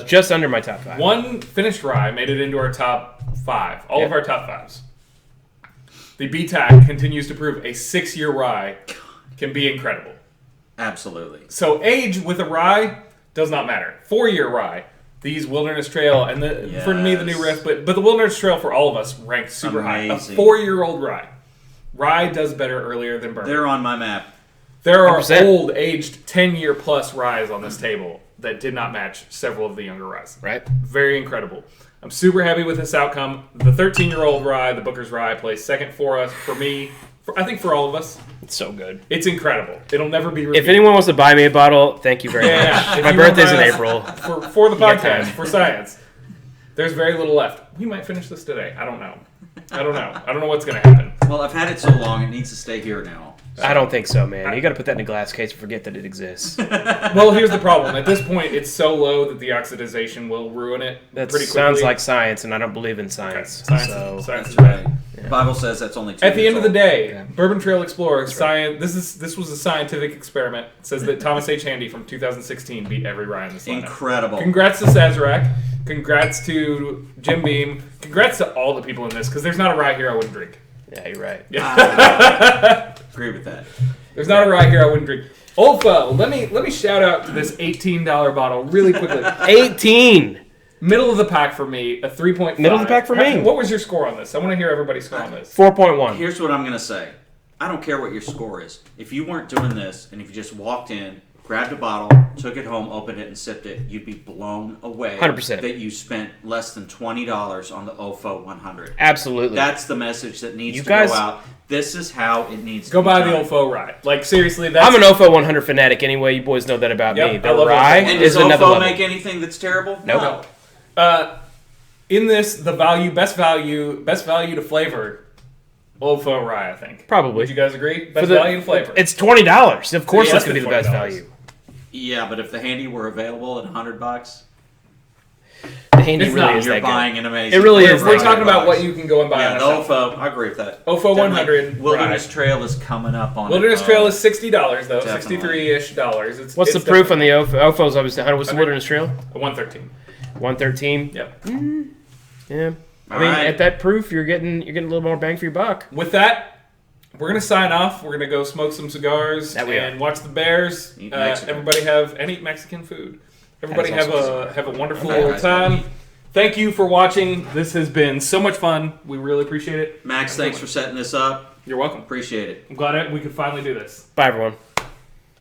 Just under my top 5. One finished rye made it into our top 5. All of Yeah. our top 5s. The BTAC continues to prove a 6-year rye can be incredible. Absolutely. So age with a rye does not matter. 4-year rye. These Wilderness Trail and for me the new Riff, but the Wilderness Trail for all of us ranked super high. A Amazing. 4-year-old rye. Rye does better earlier than bourbon. They're on my map. There are 100%. old, aged, 10-year plus ryes on this table that did not match several of the younger ryes. Right? Very incredible. I'm super happy with this outcome. The 13-year-old rye, the Booker's Rye, plays second for us, for me, I think for all of us. It's so good. It's incredible. It'll never be repeated. If anyone wants to buy me a bottle, thank you very much. If My you wanna birthday's in buy us April. For the got podcast, time. for science, there's very little left. We might finish this today. I don't know. I don't know what's going to happen. Well, I've had it so long, it needs to stay here now. I don't think so, man. You got to put that in a glass case and forget that it exists. Well, here's the problem. At this point, it's so low that the oxidization will ruin it That pretty quickly. sounds like science, and I don't believe in science. Science, So science is That's right. bad. The Bible says that's only 2 At the years end of the old. day, Yeah. Bourbon Trail Explorer science. This was a scientific experiment. It says that Thomas H Handy from 2016 beat every rye in this lineup. Incredible. Congrats to Sazerac. Congrats to Jim Beam. Congrats to all the people in this, because there's not a rye here I wouldn't drink. yeah, you're right. Agree with that. There's not a rye here I wouldn't drink. Old fellow, let me shout out to this $18 bottle really quickly. 18. Middle of the pack for me, a 3.5. Middle of the pack for me. What was your score on this? I want to hear everybody's score on this. 4.1. Here's what I'm going to say. I don't care what your score is. If you weren't doing this, and if you just walked in, grabbed a bottle, took it home, opened it, and sipped it, you'd be blown away 100%. that you spent less than $20 on the OFO 100. Absolutely. That's the message that needs You to guys- go out. This is how it needs Go to be buy done. the old faux rye. Like, seriously, that's... I'm an OFO 100 fanatic anyway. You boys know that about Yep, me. I The love rye OFO. And is does another OFO level. make anything that's terrible? Nope. No. In this, the best value to flavor, old faux rye, I think. Probably. Would you guys agree? Best For the- value to flavor. It's $20. Of course, Yeah, that's that's going to be the best $20. value. Yeah, but if the handy were available at $100, The Handy It's really not. is you're that buying an amazing. It really we're, is. we're that talking good. about what you can go and buy Yeah, on the a shelf. OFO. I agree with that. OFO 100 Wilderness rye. Trail is coming up on Wilderness it. Trail is $60 though, Definitely. $63-ish dollars. What's the proof on the OFOs? Obviously, what's the Wilderness Trail? 113. 113. Yep. Yeah. I All mean, right. at that proof, you're getting a little more bang for your buck. With that, we're gonna sign off. We're gonna go smoke some cigars That we and watch the Bears. Eat Mexican. Everybody eat Mexican food. Everybody That is have a wonderful Okay. time. Thank you for watching. This has been so much fun. We really appreciate it. Max, thanks for setting this up. You're welcome. Appreciate it. I'm glad we could finally do this. Bye, everyone.